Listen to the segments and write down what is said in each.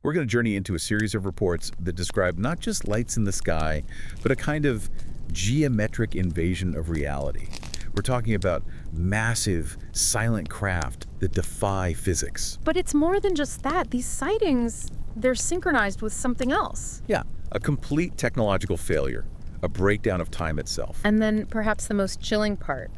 We're going to journey into a series of reports that describe not just lights in the sky, but a kind of geometric invasion of reality. We're talking about massive, silent craft that defy physics. But it's more than just that. These sightings, they're synchronized with something else. Yeah, a complete technological failure, a breakdown of time itself. And then perhaps the most chilling part,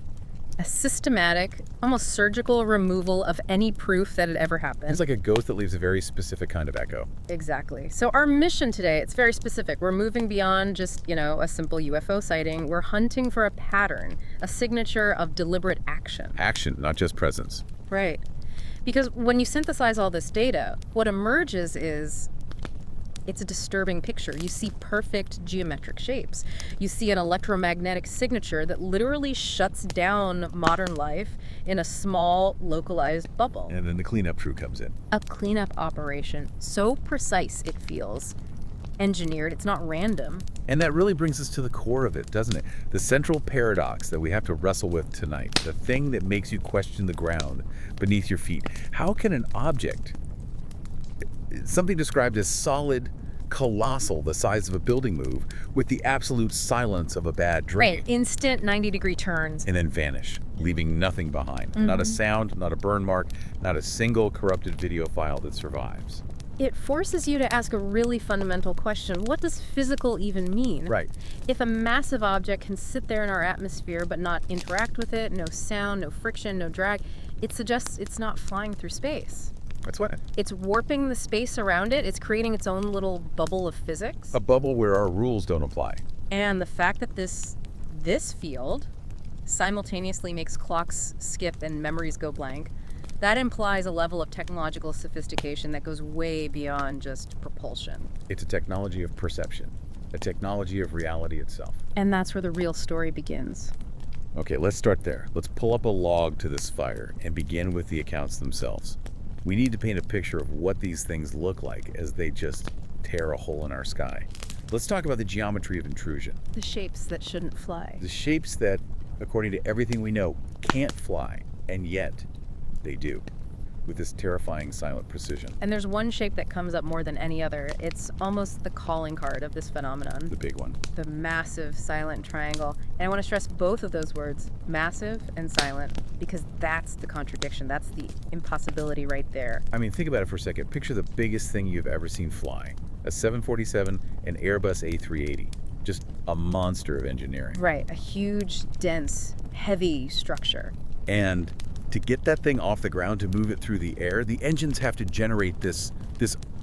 a systematic, almost surgical removal of any proof that it ever happened. It's like a ghost that leaves a very specific kind of echo. Exactly. So our mission today, it's very specific. We're moving beyond just, a simple UFO sighting. We're hunting for a pattern, a signature of deliberate action. Action, not just presence. Right. Because when you synthesize all this data, what emerges is it's a disturbing picture. You see perfect geometric shapes. You see an electromagnetic signature that literally shuts down modern life in a small, localized bubble. And then the cleanup crew comes in. A cleanup operation. So precise, it feels. Engineered. It's not random. And that really brings us to the core of it, doesn't it? The central paradox that we have to wrestle with tonight. The thing that makes you question the ground beneath your feet. How can an object, something described as solid, colossal, the size of a building, move with the absolute silence of a bad dream? Right, instant 90-degree turns. And then vanish, leaving nothing behind. Not a sound, not a burn mark, not a single corrupted video file that survives. It forces you to ask a really fundamental question. What does physical even mean? Right. If a massive object can sit there in our atmosphere but not interact with it, no sound, no friction, no drag, it suggests it's not flying through space. That's what? It's warping the space around it. It's creating its own little bubble of physics. A bubble where our rules don't apply. And the fact that this field simultaneously makes clocks skip and memories go blank, that implies a level of technological sophistication that goes way beyond just propulsion. It's a technology of perception, a technology of reality itself. And that's where the real story begins. Okay, let's start there. Let's pull up a log to this fire and begin with the accounts themselves. We need to paint a picture of what these things look like as they just tear a hole in our sky. Let's talk about the geometry of intrusion. The shapes that shouldn't fly. The shapes that, according to everything we know, can't fly, and yet they do, with this terrifying silent precision. And there's one shape that comes up more than any other. It's almost the calling card of this phenomenon. The big one. The massive silent triangle. And I want to stress both of those words, massive and silent, because that's the contradiction. That's the impossibility right there. I mean, think about it for a second. Picture the biggest thing you've ever seen fly. A 747, an Airbus A380. Just a monster of engineering. Right, a huge, dense, heavy structure. And to get that thing off the ground, to move it through the air, the engines have to generate this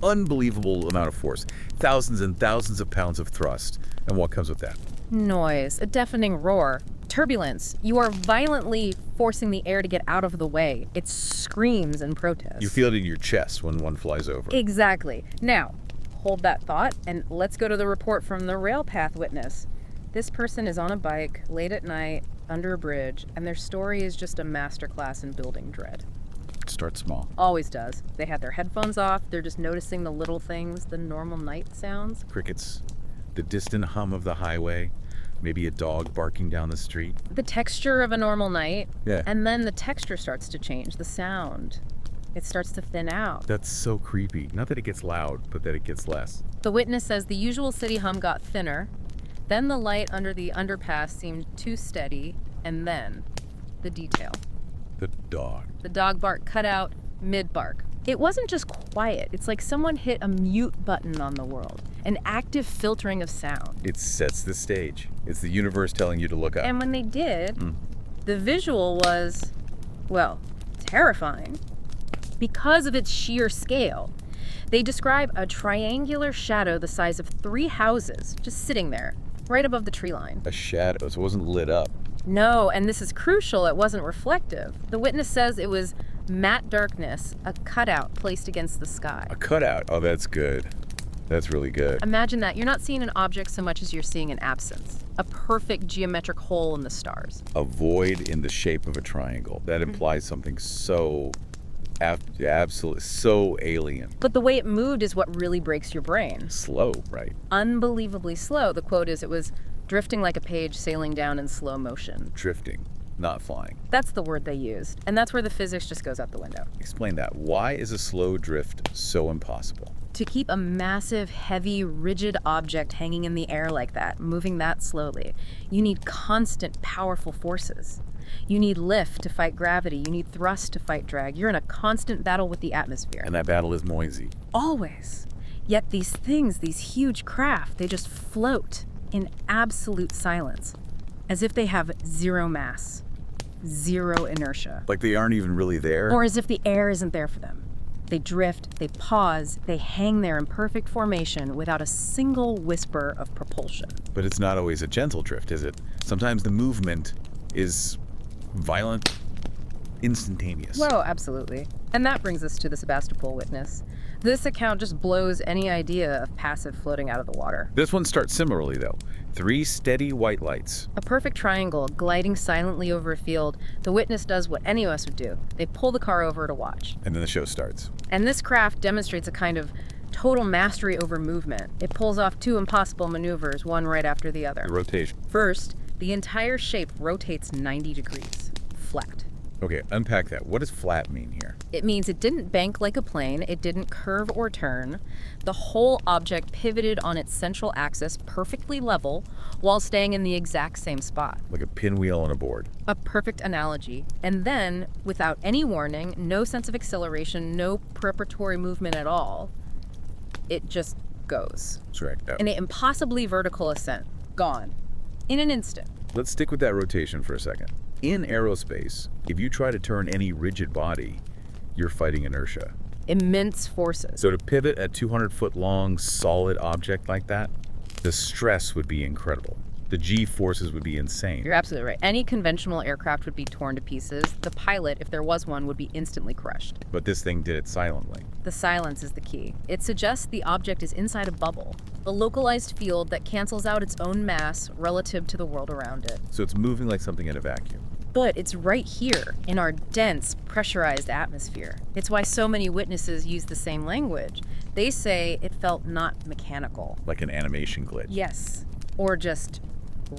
unbelievable amount of force. Thousands and thousands of pounds of thrust. And what comes with that? Noise, a deafening roar, turbulence. You are violently forcing the air to get out of the way. It screams in protest. You feel it in your chest when one flies over. Exactly. Now, hold that thought, and let's go to the report from the railpath witness. This person is on a bike, late at night, under a bridge, and their story is just a masterclass in building dread. Start small. Always does. They had their headphones off, they're just noticing the little things, the normal night sounds. Crickets, the distant hum of the highway, maybe a dog barking down the street. The texture of a normal night. Yeah. And then the texture starts to change, the sound. It starts to thin out. That's so creepy. Not that it gets loud, but that it gets less. The witness says the usual city hum got thinner, then the light under the underpass seemed too steady, and then the detail. The dog. The dog bark cut out mid-bark. It wasn't just quiet. It's like someone hit a mute button on the world, an active filtering of sound. It sets the stage. It's the universe telling you to look up. And when they did, the visual was, well, terrifying because of its sheer scale. They describe a triangular shadow the size of 3 houses just sitting there, right above the tree line. A shadow, so it wasn't lit up. No, and this is crucial, it wasn't reflective. The witness says it was matte darkness, a cutout placed against the sky. A cutout? Oh, that's good. That's really good. Imagine that. You're not seeing an object so much as you're seeing an absence. A perfect geometric hole in the stars. A void in the shape of a triangle. That implies something so absolutely so alien. But the way it moved is what really breaks your brain. Slow, right? Unbelievably slow. The quote is, it was drifting like a page sailing down in slow motion. Drifting, not flying. That's the word they used. And that's where the physics just goes out the window. Explain that. Why is a slow drift so impossible? To keep a massive, heavy, rigid object hanging in the air like that, moving that slowly, you need constant, powerful forces. You need lift to fight gravity. You need thrust to fight drag. You're in a constant battle with the atmosphere. And that battle is noisy. Always. Yet these things, these huge craft, they just float in absolute silence, as if they have zero mass, zero inertia. Like they aren't even really there? Or as if the air isn't there for them. They drift, they pause, they hang there in perfect formation without a single whisper of propulsion. But it's not always a gentle drift, is it? Sometimes the movement is violent, instantaneous. Well, absolutely. And that brings us to the Sebastopol witness. This account just blows any idea of passive floating out of the water. This one starts similarly, though. 3 steady white lights. A perfect triangle gliding silently over a field. The witness does what any of us would do. They pull the car over to watch. And then the show starts. And this craft demonstrates a kind of total mastery over movement. It pulls off 2 impossible maneuvers, one right after the other. The rotation. First, the entire shape rotates 90 degrees, flat. Okay, unpack that. What does flat mean here? It means it didn't bank like a plane, it didn't curve or turn. The whole object pivoted on its central axis perfectly level while staying in the exact same spot. Like a pinwheel on a board. A perfect analogy. And then, without any warning, no sense of acceleration, no preparatory movement at all, it just goes. Correct. In an impossibly vertical ascent. Gone. In an instant. Let's stick with that rotation for a second. In aerospace, if you try to turn any rigid body, you're fighting inertia. Immense forces. So to pivot a 200-foot long solid object like that, the stress would be incredible. The G forces would be insane. You're absolutely right. Any conventional aircraft would be torn to pieces. The pilot, if there was one, would be instantly crushed. But this thing did it silently. The silence is the key. It suggests the object is inside a bubble, a localized field that cancels out its own mass relative to the world around it. So it's moving like something in a vacuum. But it's right here in our dense, pressurized atmosphere. It's why so many witnesses use the same language. They say it felt not mechanical. Like an animation glitch. Yes, or just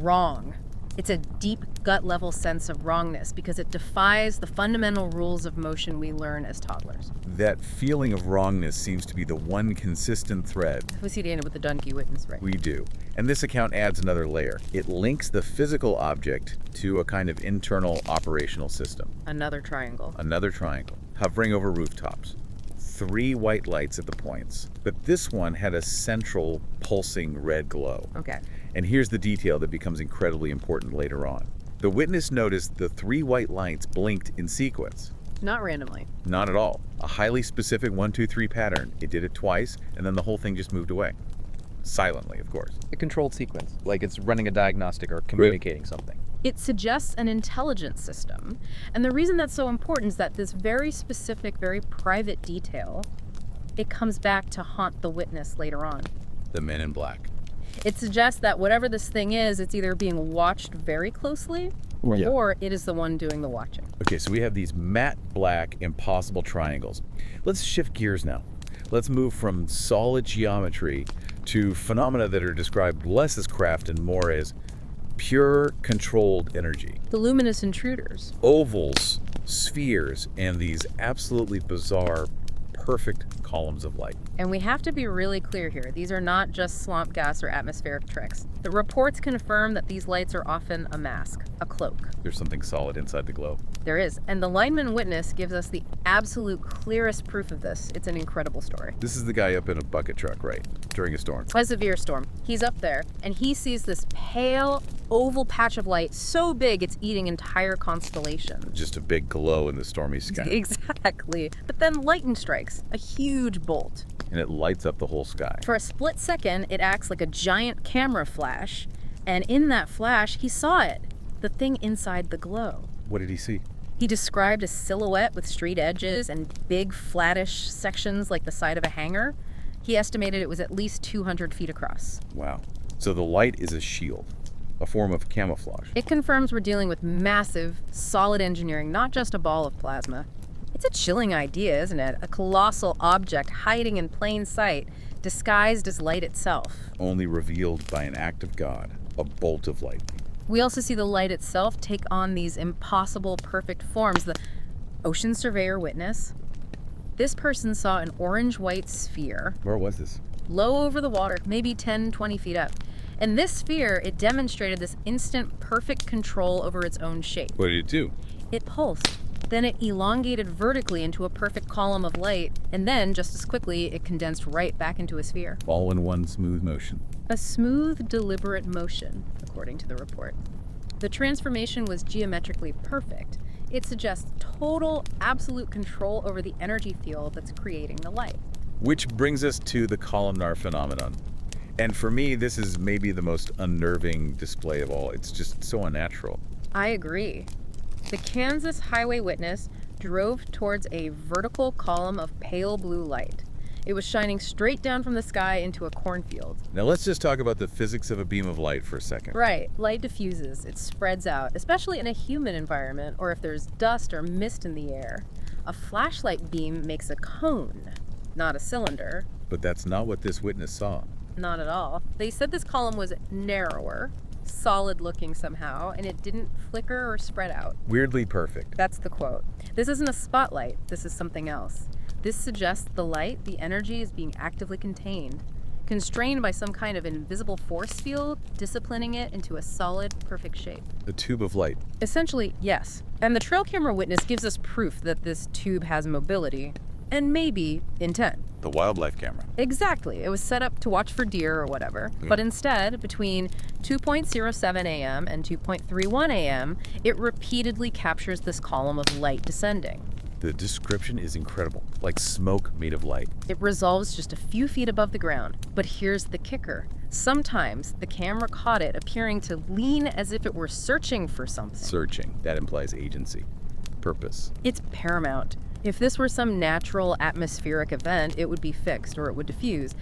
wrong. It's a deep gut-level sense of wrongness because it defies the fundamental rules of motion we learn as toddlers. That feeling of wrongness seems to be the one consistent thread. We see Dana with the Dunkey witness, right? We do. And this account adds another layer. It links the physical object to a kind of internal operational system. Another triangle. Another triangle, hovering over rooftops. 3 white lights at the points. But this one had a central pulsing red glow. Okay. And here's the detail that becomes incredibly important later on. The witness noticed the 3 white lights blinked in sequence. Not randomly. Not at all. A highly specific 1, 2, 3 pattern. It did it twice, and then the whole thing just moved away. Silently, of course. A controlled sequence, like it's running a diagnostic or communicating something. It suggests an intelligence system. And the reason that's so important is that this very specific, very private detail, it comes back to haunt the witness later on. The men in black. It suggests that whatever this thing is, it's either being watched very closely, Yeah. or it is the one doing the watching. Okay, so we have these matte black impossible triangles. Let's shift gears now. Let's move from solid geometry to phenomena that are described less as craft and more as pure controlled energy. The luminous intruders. Ovals, spheres, and these absolutely bizarre, perfect columns of light. And we have to be really clear here. These are not just swamp gas or atmospheric tricks. The reports confirm that these lights are often a mask, a cloak. There's something solid inside the glow. There is. And the lineman witness gives us the absolute clearest proof of this. It's an incredible story. This is the guy up in a bucket truck, right? During a storm. A severe storm. He's up there, and he sees this pale, oval patch of light so big it's eating entire constellations. Just a big glow in the stormy sky. Exactly. But then lightning strikes, a huge bolt. And it lights up the whole sky. For a split second, it acts like a giant camera flash, and in that flash, he saw it, the thing inside the glow. What did he see? He described a silhouette with straight edges and big flattish sections like the side of a hangar. He estimated it was at least 200 feet across. Wow. So the light is a shield, a form of camouflage. It confirms we're dealing with massive, solid engineering, not just a ball of plasma. It's a chilling idea, isn't it? A colossal object hiding in plain sight, disguised as light itself. Only revealed by an act of God, a bolt of light. We also see the light itself take on these impossible, perfect forms. The ocean surveyor witness, This person saw an orange-white sphere. Where was this? Low over the water, maybe 10, 20 feet up. And this sphere, it demonstrated this instant perfect control over its own shape. What did it do? It pulsed. Then it elongated vertically into a perfect column of light, and then, just as quickly, it condensed right back into a sphere. All in one smooth motion. A smooth, deliberate motion, according to the report. The transformation was geometrically perfect. It suggests total, absolute control over the energy field that's creating the light. Which brings us to the columnar phenomenon. And for me, this is maybe the most unnerving display of all. It's just so unnatural. I agree. The Kansas highway witness drove towards a vertical column of pale blue light. It was shining straight down from the sky into a cornfield. Now let's just talk about the physics of a beam of light for a second. Right. Light diffuses. It spreads out, especially in a humid environment or if there's dust or mist in the air. A flashlight beam makes a cone, not a cylinder. But that's not what this witness saw. Not at all. They said this column was narrower, solid looking somehow, and it didn't flicker or spread out. Weirdly perfect. That's the quote. This isn't a spotlight. This is something else. This suggests the light, the energy, is being actively contained, constrained by some kind of invisible force field, disciplining it into a solid, perfect shape. A tube of light. Essentially, yes. And the trail camera witness gives us proof that this tube has mobility, and maybe intent. The wildlife camera. Exactly. It was set up to watch for deer or whatever. But instead, between 2:07 a.m. and 2:31 a.m., it repeatedly captures this column of light descending. The description is incredible, like smoke made of light. It resolves just a few feet above the ground. But here's the kicker. Sometimes the camera caught it appearing to lean as if it were searching for something. Searching. That implies agency. Purpose. It's paramount. If this were some natural atmospheric event, it would be fixed or it would diffuse.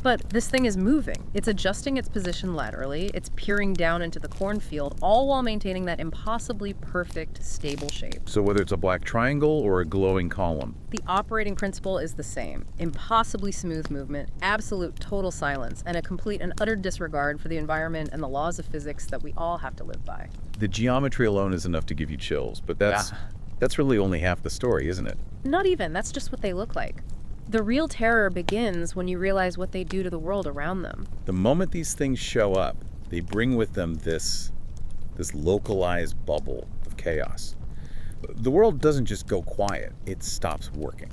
But this thing is moving. It's adjusting its position laterally. It's peering down into the cornfield, all while maintaining that impossibly perfect, stable shape. So whether it's a black triangle or a glowing column. The operating principle is the same. Impossibly smooth movement, absolute total silence, and a complete and utter disregard for the environment and the laws of physics that we all have to live by. The geometry alone is enough to give you chills, but that's really only half the story, isn't it? Not even. That's just what they look like. The real terror begins when you realize what they do to the world around them. The moment these things show up, they bring with them this localized bubble of chaos. The world doesn't just go quiet, it stops working.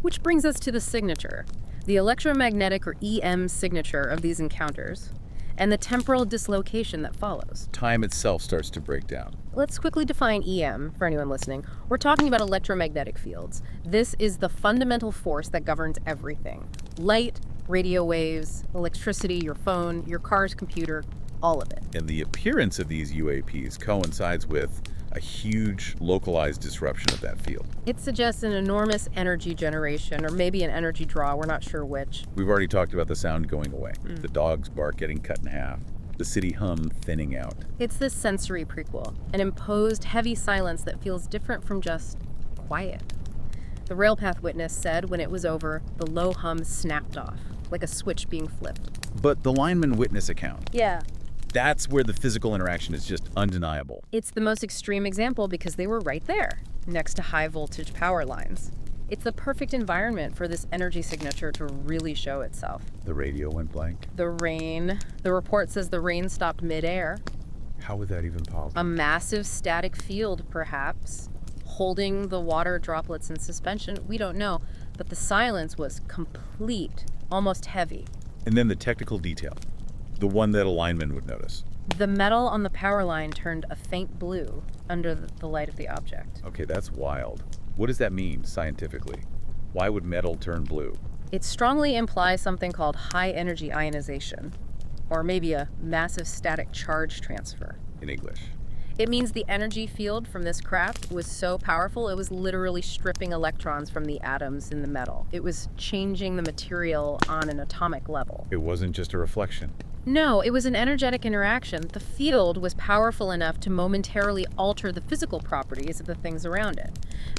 Which brings us to the signature, the electromagnetic or EM signature of these encounters, and the temporal dislocation that follows. Time itself starts to break down. Let's quickly define EM for anyone listening. We're talking about electromagnetic fields. This is the fundamental force that governs everything. Light, radio waves, electricity, your phone, your car's computer, all of it. And the appearance of these UAPs coincides with a huge localized disruption of that field. It suggests an enormous energy generation, or maybe an energy draw, we're not sure which. We've already talked about the sound going away, the dog's bark getting cut in half, the city hum thinning out. It's this sensory prequel, an imposed heavy silence that feels different from just quiet. The railpath witness said when it was over, the low hum snapped off, like a switch being flipped. But the lineman witness account, Yeah. that's where the physical interaction is just undeniable. It's the most extreme example because they were right there, next to high voltage power lines. It's the perfect environment for this energy signature to really show itself. The radio went blank. The rain. The report says the rain stopped midair. How would that even possible? A massive static field, perhaps, holding the water droplets in suspension. We don't know. But the silence was complete, almost heavy. And then the technical detail, the one that a lineman would notice. The metal on the power line turned a faint blue under the light of the object. Okay, that's wild. What does that mean scientifically? Why would metal turn blue? It strongly implies something called high energy ionization, or maybe a massive static charge transfer. In English. It means the energy field from this craft was so powerful it was literally stripping electrons from the atoms in the metal. It was changing the material on an atomic level. It wasn't just a reflection. No, it was an energetic interaction. The field was powerful enough to momentarily alter the physical properties of the things around it.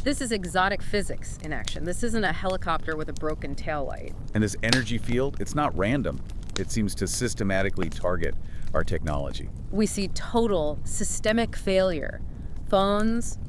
This is exotic physics in action. This isn't a helicopter with a broken taillight. And this energy field, it's not random. It seems to systematically target our technology. We see total systemic failure. Phones,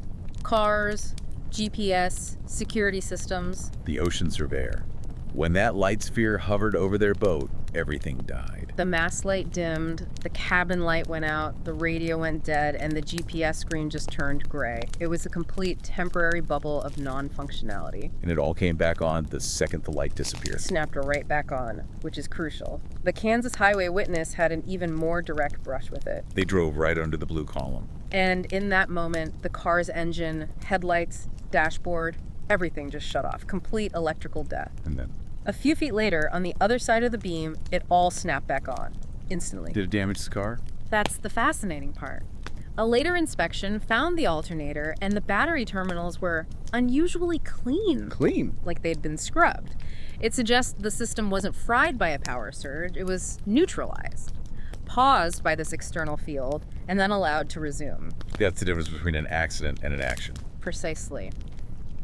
cars, GPS, security systems. The ocean surveyor. When that light sphere hovered over their boat, everything died. The mast light dimmed, the cabin light went out, the radio went dead, and the GPS screen just turned gray. It was a complete temporary bubble of non-functionality. And it all came back on the second the light disappeared. Snapped right back on, which is crucial. The Kansas Highway Witness had an even more direct brush with it. They drove right under the blue column. And in that moment, the car's engine, headlights, dashboard, everything just shut off. Complete electrical death. And then? A few feet later, on the other side of the beam, it all snapped back on, instantly. Did it damage the car? That's the fascinating part. A later inspection found the alternator, and the battery terminals were unusually clean. Clean? Like they'd been scrubbed. It suggests the system wasn't fried by a power surge, it was neutralized, paused by this external field, and then allowed to resume. That's the difference between an accident and an action. Precisely.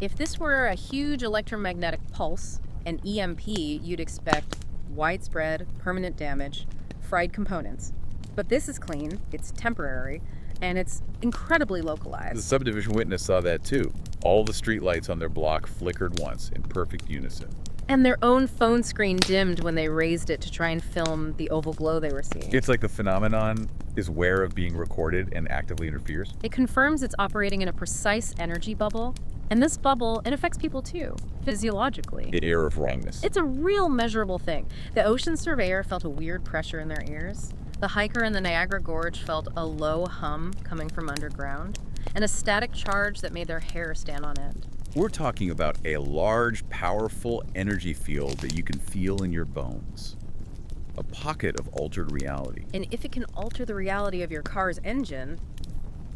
If this were a huge electromagnetic pulse, an EMP, you'd expect widespread, permanent damage, fried components. But this is clean, it's temporary, and it's incredibly The localized. subdivision witness saw that too. All the streetlights on their block flickered once in perfect unison. And their own phone screen dimmed when they raised it to try and film the oval glow they were seeing. It's like the phenomenon is aware of being recorded and actively interferes. It confirms it's operating in a precise energy bubble, and this bubble, it affects people too, physiologically. The air of wrongness. It's a real measurable thing. The ocean surveyor felt a weird pressure in their ears. The hiker in the Niagara Gorge felt a low hum coming from underground, and a static charge that made their hair stand on end. We're talking about a large, powerful energy field that you can feel in your bones. A pocket of altered reality. And if it can alter the reality of your car's engine,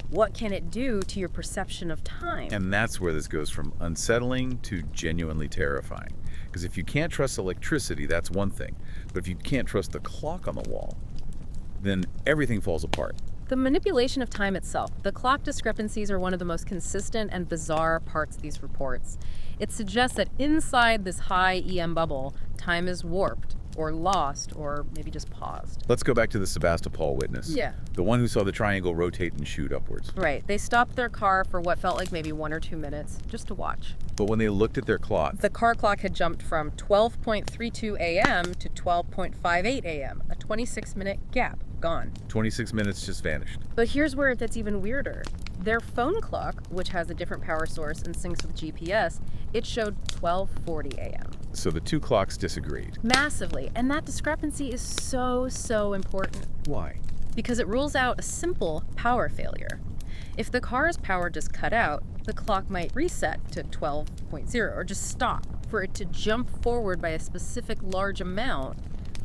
what can it do to your perception of time? And that's where this goes from unsettling to genuinely terrifying. Because if you can't trust electricity, that's one thing. But if you can't trust the clock on the wall, then everything falls apart. The manipulation of time itself, the clock discrepancies are one of the most consistent and bizarre parts of these reports. It suggests that inside this high EM bubble, time is warped, or lost, or maybe just paused. Let's go back to the Sebastopol witness. Yeah. The one who saw the triangle rotate and shoot upwards. Right. They stopped their car for what felt like maybe 1 or 2 minutes, just to watch. But when they looked at their clock, The car clock had jumped from 12.32 a.m. to 12.58 a.m., a 26-minute gap. Gone. 26 minutes just vanished. But here's where it gets even weirder. Their phone clock, which has a different power source and syncs with GPS, it showed 12:40 a.m. So the two clocks disagreed. Massively. And that discrepancy is so important Why? because it rules out a simple power failure. If the car's power just cut out, the clock might reset to 12.0 or just stop for it to jump forward by a specific large amount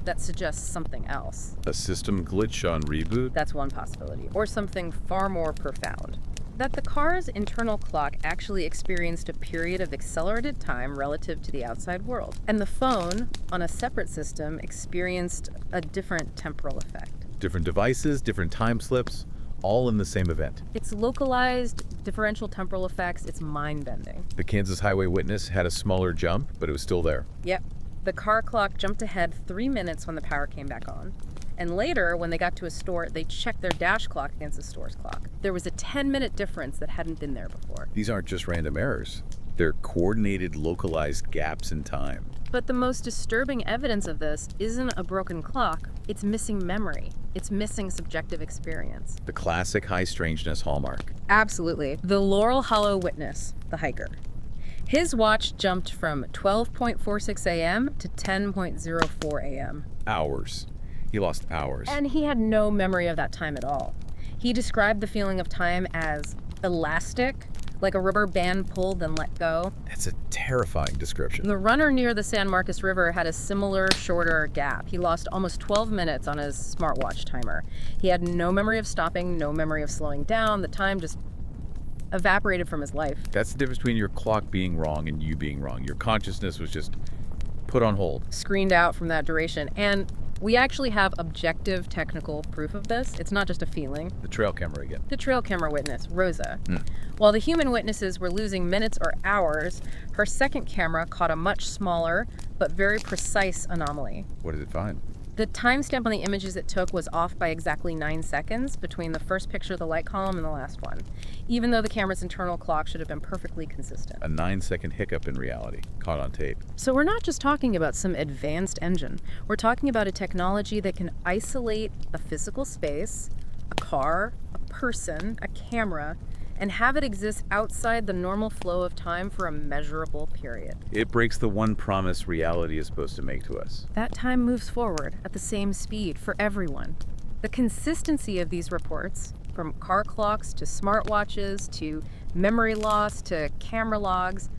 that suggests something else. A system glitch on reboot? That's one possibility. Or something far more profound. That the car's internal clock actually experienced a period of accelerated time relative to the outside world. And the phone, on a separate system, experienced a different temporal effect. Different devices, different time slips, all in the same event. It's localized, differential temporal effects, it's mind-bending. The Kansas Highway witness had a smaller jump, but it was still there. Yep. The car clock jumped ahead 3 minutes when the power came back on. And later, when they got to a store, they checked their dash clock against the store's clock. There was a 10-minute difference that hadn't been there before. These aren't just random errors. They're coordinated, localized gaps in time. But the most disturbing evidence of this isn't a broken clock, it's missing memory. It's missing subjective experience. The classic high strangeness hallmark. Absolutely. The Laurel Hollow witness, the hiker. His watch jumped from 12.46 a.m. to 10.04 a.m. Hours. He lost hours. And he had no memory of that time at all. He described the feeling of time as elastic, like a rubber band pulled and let go. That's a terrifying description. The runner near the San Marcos River had a similar, shorter gap. He lost almost 12 minutes on his smartwatch timer. He had no memory of stopping, no memory of slowing down. The time just evaporated from his life. That's the difference between your clock being wrong and you being wrong. Your consciousness was just put on hold. Screened out from that duration. And we actually have objective technical proof of this. It's not just a feeling. The trail camera again. The trail camera witness, Rosa. While the human witnesses were losing minutes or hours, her second camera caught a much smaller but very precise anomaly. What did it find? The timestamp on the images it took was off by exactly 9 seconds between the first picture of the light column and the last one, even though the camera's internal clock should have been perfectly consistent. A 9-second hiccup in reality, caught on tape. So we're not just talking about some advanced engine. We're talking about a technology that can isolate a physical space, a car, a person, a camera, and have it exist outside the normal flow of time for a measurable period. It breaks the one promise reality is supposed to make to us. That time moves forward at the same speed for everyone. The consistency of these reports, from car clocks to smartwatches to memory loss to camera logs,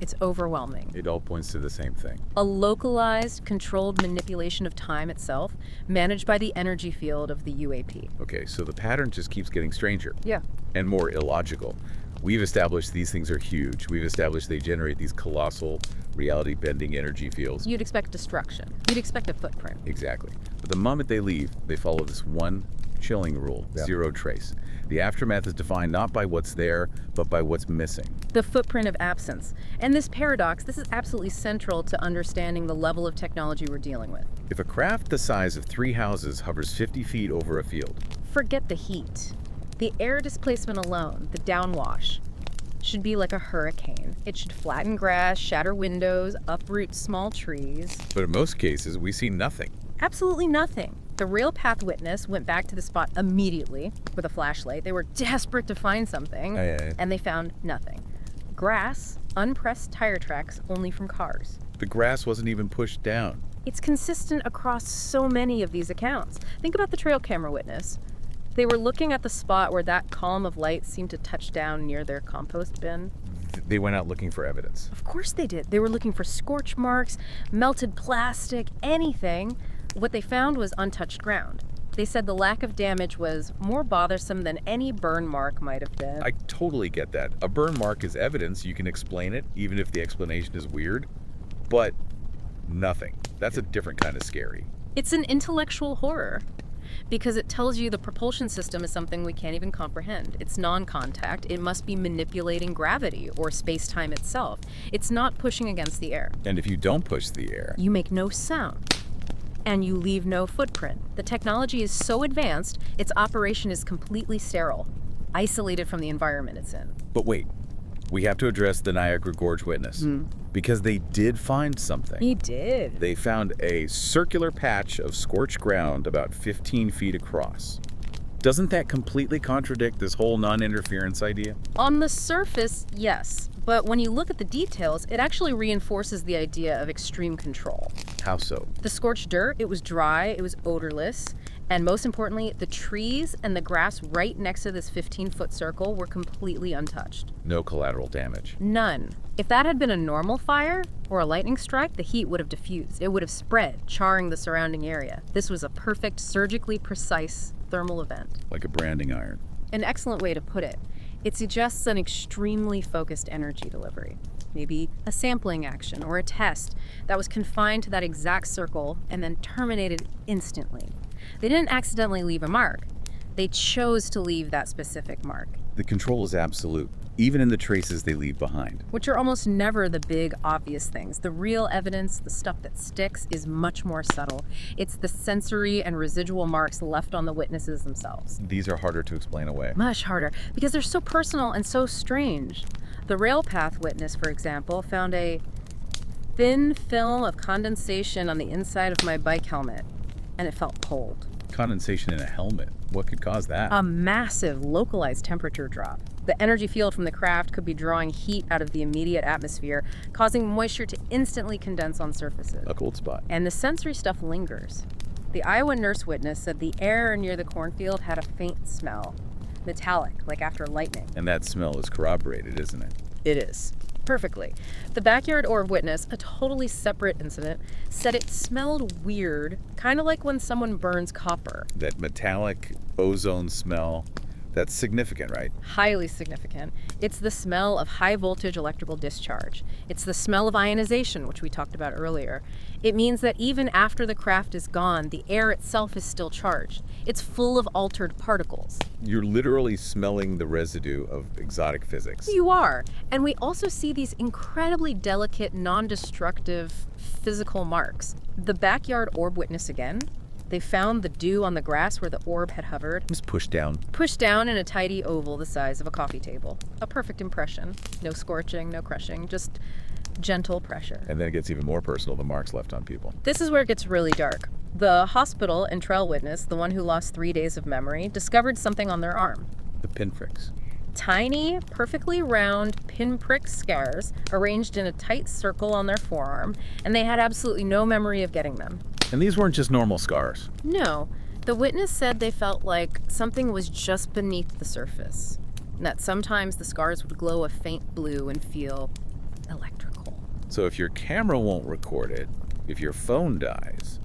it's overwhelming. It all points to the same thing. A localized, controlled manipulation of time itself, managed by the energy field of the UAP. Okay, so the pattern just keeps getting stranger. Yeah. And more illogical. We've established these things are huge. We've established they generate these colossal reality-bending energy fields. You'd expect destruction. You'd expect a footprint. Exactly. But the moment they leave, they follow this one chilling rule, zero trace. The aftermath is defined not by what's there, but by what's missing. The footprint of absence. And this paradox, this is absolutely central to understanding the level of technology we're dealing with. If a craft the size of 3 houses hovers 50 feet over a field, forget the heat. The air displacement alone, the downwash, should be like a hurricane. It should flatten grass, shatter windows, uproot small trees. but in most cases, we see nothing. Absolutely nothing. The rail path witness went back to the spot immediately with a flashlight. They were desperate to find something, and they found nothing. Grass, unpressed tire tracks only from cars. The grass wasn't even pushed down. It's consistent across so many of these accounts. Think about the trail camera witness. They were looking at the spot where that column of light seemed to touch down near their compost bin. They went out looking for evidence. Of course they did. They were looking for scorch marks, melted plastic, anything. What they found was untouched ground. They said the lack of damage was more bothersome than any burn mark might have been. I totally get that. A burn mark is evidence. You can explain it, even if the explanation is weird. But nothing. That's a different kind of scary. It's an intellectual horror because it tells you the propulsion system is something we can't even comprehend. It's non-contact. It must be manipulating gravity or space-time itself. It's not pushing against the air. And if you don't push the air, You make no sound. And you leave no footprint. The technology is so advanced, its operation is completely sterile, isolated from the environment it's in. But wait, we have to address the Niagara Gorge witness. Because they did find something. He did. They found a circular patch of scorched ground about 15 feet across. Doesn't that completely contradict this whole non-interference idea? On the surface, yes. But when you look at the details, it actually reinforces the idea of extreme control. How so? The scorched dirt, it was dry, it was odorless, and most importantly, the trees and the grass right next to this 15-foot circle were completely untouched. No collateral damage. None. If that had been a normal fire or a lightning strike, the heat would have diffused. It would have spread, charring the surrounding area. This was a perfect, surgically precise thermal event. Like a branding iron. An excellent way to put it. It suggests an extremely focused energy delivery. Maybe a sampling action or a test that was confined to that exact circle and then terminated instantly. They didn't accidentally leave a mark. They chose to leave that specific mark. The control is absolute, even in the traces they leave behind. Which are almost never the big, obvious things. The real evidence, the stuff that sticks, is much more subtle. It's the sensory and residual marks left on the witnesses themselves. These are harder to explain away. Much harder, because they're so personal and so strange. The rail path witness, for example, found a thin film of condensation on the inside of my bike helmet, and it felt cold. Condensation in a helmet. What could cause that? A massive localized temperature drop. The energy field from the craft could be drawing heat out of the immediate atmosphere, causing moisture to instantly condense on surfaces. A cold spot. And the sensory stuff lingers. The Iowa nurse witness said the air near the cornfield had a faint smell, metallic, like after lightning. And that smell is corroborated, isn't it? It is. Perfectly. The backyard orb witness, a totally separate incident, said it smelled weird, kind of like when someone burns copper. That metallic ozone smell That's significant, right? Highly significant. It's the smell of high voltage electrical discharge. It's the smell of ionization, which we talked about earlier. It means that even after the craft is gone, the air itself is still charged. It's full of altered particles. You're literally smelling the residue of exotic physics. You are. And we also see these incredibly delicate, non-destructive physical marks. The backyard orb witness again. They found the dew on the grass where the orb had hovered. Just push down. Pushed down in a tidy oval the size of a coffee table. A perfect impression. No scorching, no crushing, just gentle pressure. And then it gets even more personal, the marks left on people. This is where it gets really dark. The hospital and trail witness, the one who lost 3 days of memory, discovered something on their arm. The pinpricks. Tiny, perfectly round pinprick scars arranged in a tight circle on their forearm, and they had absolutely no memory of getting them. And these weren't just normal scars. No. The witness said they felt like something was just beneath the surface, and that sometimes the scars would glow a faint blue and feel electrical. So if your camera won't record it, if your phone dies,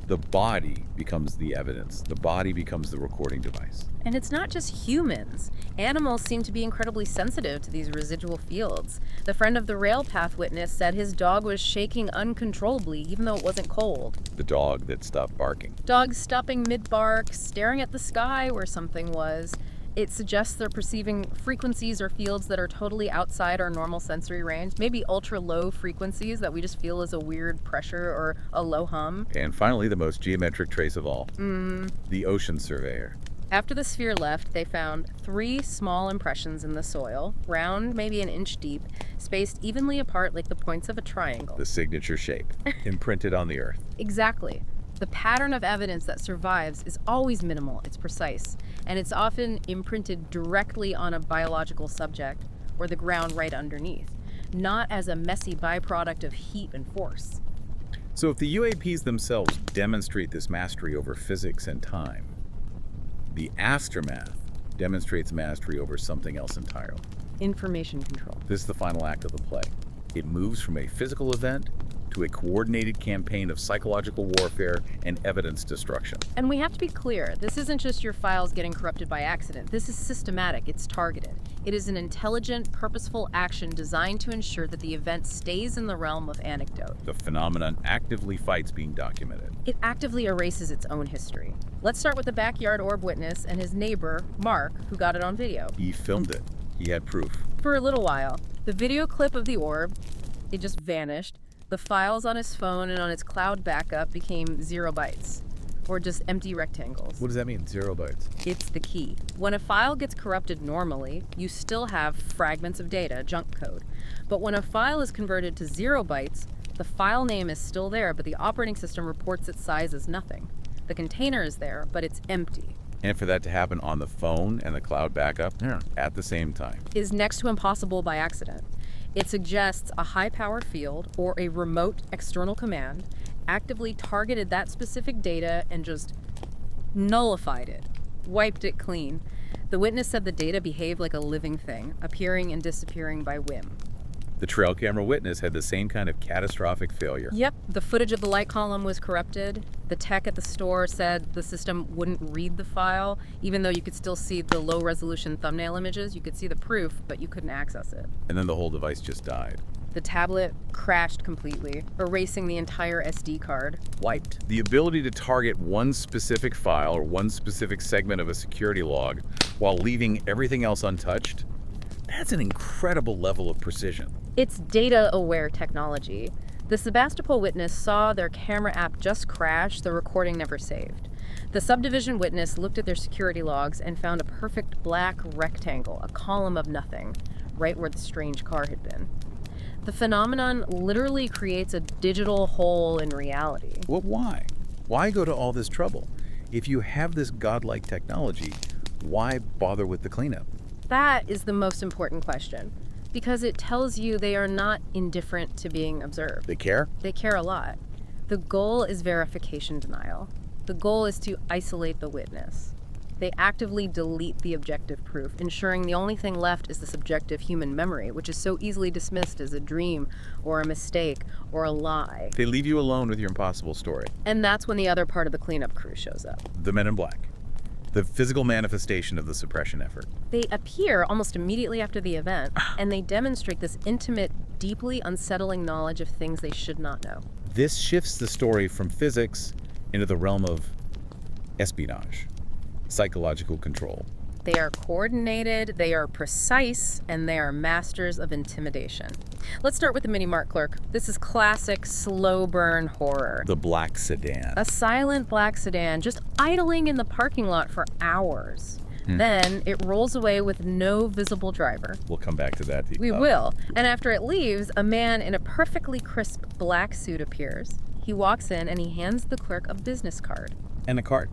the body becomes the evidence. The body becomes the recording device. And it's not just humans. Animals seem to be incredibly sensitive to these residual fields. The friend of the rail path witness said his dog was shaking uncontrollably, even though it wasn't cold. The dog that stopped barking. Dogs stopping mid-bark, staring at the sky where something was. It suggests they're perceiving frequencies or fields that are totally outside our normal sensory range, maybe ultra-low frequencies that we just feel as a weird pressure or a low hum. And finally, the most geometric trace of all. The ocean surveyor. After the sphere left, they found 3 small impressions in the soil, round, maybe an inch deep, spaced evenly apart like the points of a triangle. The signature shape, imprinted on the earth. Exactly. The pattern of evidence that survives is always minimal, it's precise, and it's often imprinted directly on a biological subject or the ground right underneath, not as a messy byproduct of heat and force. So if the UAPs themselves demonstrate this mastery over physics and time, the aftermath demonstrates mastery over something else entirely. Information control. This is the final act of the play. It moves from a physical event to a coordinated campaign of psychological warfare and evidence destruction. And we have to be clear, this isn't just your files getting corrupted by accident. This is systematic, it's targeted. It is an intelligent, purposeful action designed to ensure that the event stays in the realm of anecdote. The phenomenon actively fights being documented. It actively erases its own history. Let's start with the backyard orb witness and his neighbor, Mark, who got it on video. He filmed it. He had proof. For a little while, the video clip of the orb, it just vanished. The files on his phone and on his cloud backup became 0 bytes, or just empty rectangles. What does that mean, 0 bytes? It's the key. When a file gets corrupted normally, you still have fragments of data, junk code. But when a file is converted to 0 bytes, the file name is still there, but the operating system reports its size as nothing. The container is there, but it's empty. And for that to happen on the phone and the cloud backup at the same time. Is next to impossible by accident. It suggests a high-power field or a remote external command actively targeted that specific data and just nullified it, wiped it clean. The witness said the data behaved like a living thing, appearing and disappearing by whim. The trail camera witness had the same kind of catastrophic failure. Yep, the footage of the light column was corrupted. The tech at the store said the system wouldn't read the file, even though you could still see the low-resolution thumbnail images. You could see the proof, but you couldn't access it. And then the whole device just died. The tablet crashed completely, erasing the entire SD card. Wiped. The ability to target one specific file or one specific segment of a security log while leaving everything else untouched, that's an incredible level of precision. It's data-aware technology. The Sebastopol witness saw their camera app just crash, the recording never saved. The subdivision witness looked at their security logs and found a perfect black rectangle, a column of nothing, right where the strange car had been. The phenomenon literally creates a digital hole in reality. Well, why? Why go to all this trouble? If you have this godlike technology, why bother with the cleanup? That is the most important question, because it tells you they are not indifferent to being observed. They care? They care a lot. The goal is verification denial. The goal is to isolate the witness. They actively delete the objective proof, ensuring the only thing left is the subjective human memory, which is so easily dismissed as a dream or a mistake or a lie. They leave you alone with your impossible story. And that's when the other part of the cleanup crew shows up. The men in black. The physical manifestation of the suppression effort. They appear almost immediately after the event, and they demonstrate this intimate, deeply unsettling knowledge of things they should not know. This shifts the story from physics into the realm of espionage, psychological control. They are coordinated, they are precise, and they are masters of intimidation. Let's start with the mini mart clerk. This is classic slow burn horror. The black sedan. A silent black sedan just idling in the parking lot for hours. Then it rolls away with no visible driver. We'll come back to that. We will. And after it leaves, a man in a perfectly crisp black suit appears. He walks in and he hands the clerk a business card. And a cart.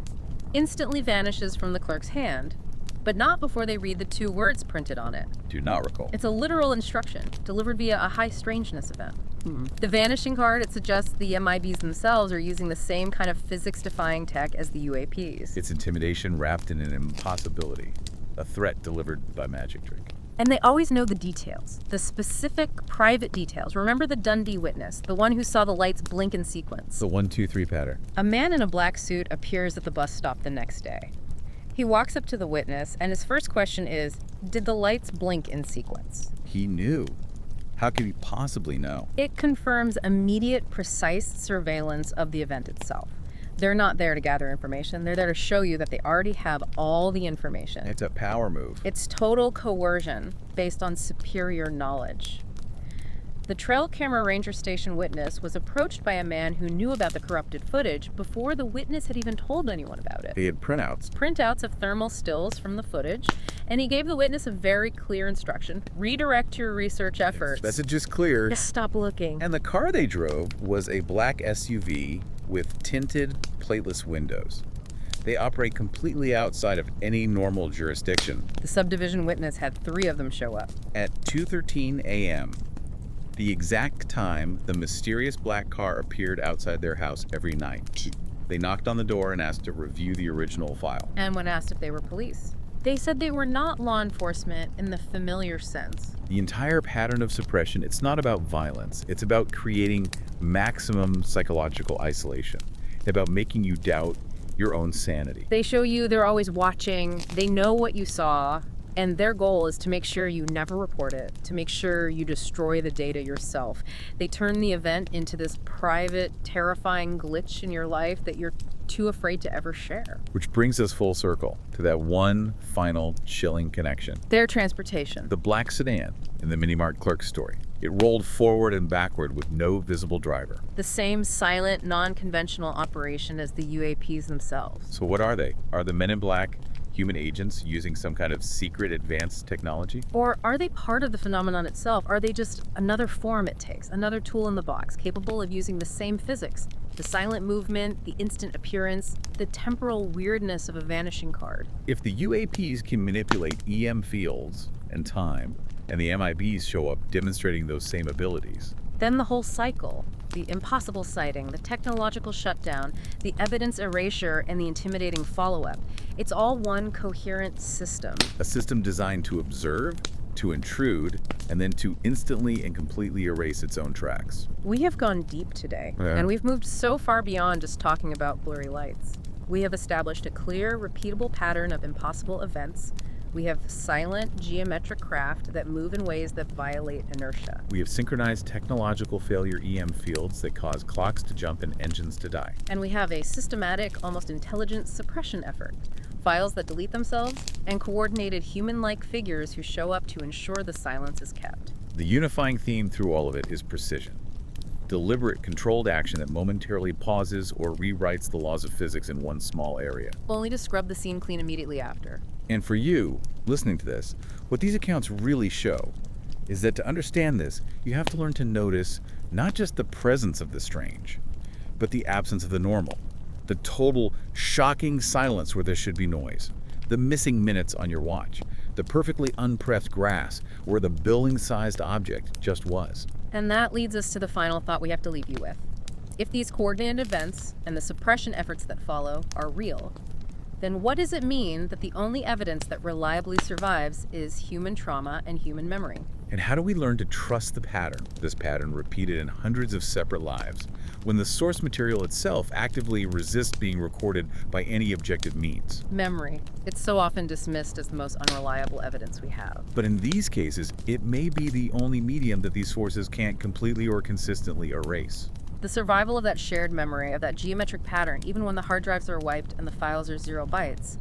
Instantly vanishes from the clerk's hand, but not before they read the 2 words printed on it. Do not recall. It's a literal instruction delivered via a high strangeness event. The vanishing card, it suggests the MIBs themselves are using the same kind of physics-defying tech as the UAPs. It's intimidation wrapped in an impossibility, a threat delivered by magic trick. And they always know the details, the specific private details. Remember the Dundee witness, the one who saw the lights blink in sequence. The 1, 2, 3 pattern. A man in a black suit appears at the bus stop the next day. He walks up to the witness, and his first question is, did the lights blink in sequence? He knew. How could he possibly know? It confirms immediate, precise surveillance of the event itself. They're not there to gather information. They're there to show you that they already have all the information. It's a power move. It's total coercion based on superior knowledge. The trail camera ranger station witness was approached by a man who knew about the corrupted footage before the witness had even told anyone about it. They had printouts. Printouts of thermal stills from the footage, and he gave the witness a very clear instruction. Redirect your research efforts. Message is clear. Just stop looking. And the car they drove was a black SUV with tinted, plateless windows. They operate completely outside of any normal jurisdiction. The subdivision witness had 3 of them show up. At 2:13 a.m., the exact time the mysterious black car appeared outside their house every night. They knocked on the door and asked to review the original file. And when asked if they were police, they said they were not law enforcement in the familiar sense. The entire pattern of suppression, it's not about violence. It's about creating maximum psychological isolation. It's about making you doubt your own sanity. They show you they're always watching, they know what you saw, and their goal is to make sure you never report it, to make sure you destroy the data yourself. They turn the event into this private, terrifying glitch in your life that you're too afraid to ever share. Which brings us full circle to that one final chilling connection. Their transportation. The black sedan in the mini mart clerk story. It rolled forward and backward with no visible driver. The same silent, non-conventional operation as the UAPs themselves. So what are they? Are the men in black human agents using some kind of secret advanced technology? Or are they part of the phenomenon itself? Are they just another form it takes, another tool in the box, capable of using the same physics? The silent movement, the instant appearance, the temporal weirdness of a vanishing card. If the UAPs can manipulate EM fields and time, and the MIBs show up demonstrating those same abilities, then the whole cycle, the impossible sighting, the technological shutdown, the evidence erasure, and the intimidating follow-up, it's all one coherent system. A system designed to observe, to intrude, and then to instantly and completely erase its own tracks. We have gone deep today, and we've moved so far beyond just talking about blurry lights. We have established a clear, repeatable pattern of impossible events. We have silent, geometric craft that move in ways that violate inertia. We have synchronized technological failure EM fields that cause clocks to jump and engines to die. And we have a systematic, almost intelligent suppression effort. Files that delete themselves, and coordinated human-like figures who show up to ensure the silence is kept. The unifying theme through all of it is precision. Deliberate, controlled action that momentarily pauses or rewrites the laws of physics in one small area. Only to scrub the scene clean immediately after. And for you, listening to this, what these accounts really show is that to understand this, you have to learn to notice not just the presence of the strange, but the absence of the normal. The total, shocking silence where there should be noise. The missing minutes on your watch. The perfectly unpressed grass where the building-sized object just was. And that leads us to the final thought we have to leave you with. If these coordinated events and the suppression efforts that follow are real, then what does it mean that the only evidence that reliably survives is human trauma and human memory? And how do we learn to trust the pattern, this pattern repeated in hundreds of separate lives, when the source material itself actively resists being recorded by any objective means. Memory. It's so often dismissed as the most unreliable evidence we have. But in these cases, it may be the only medium that these sources can't completely or consistently erase. The survival of that shared memory, of that geometric pattern, even when the hard drives are wiped and the files are 0 bytes,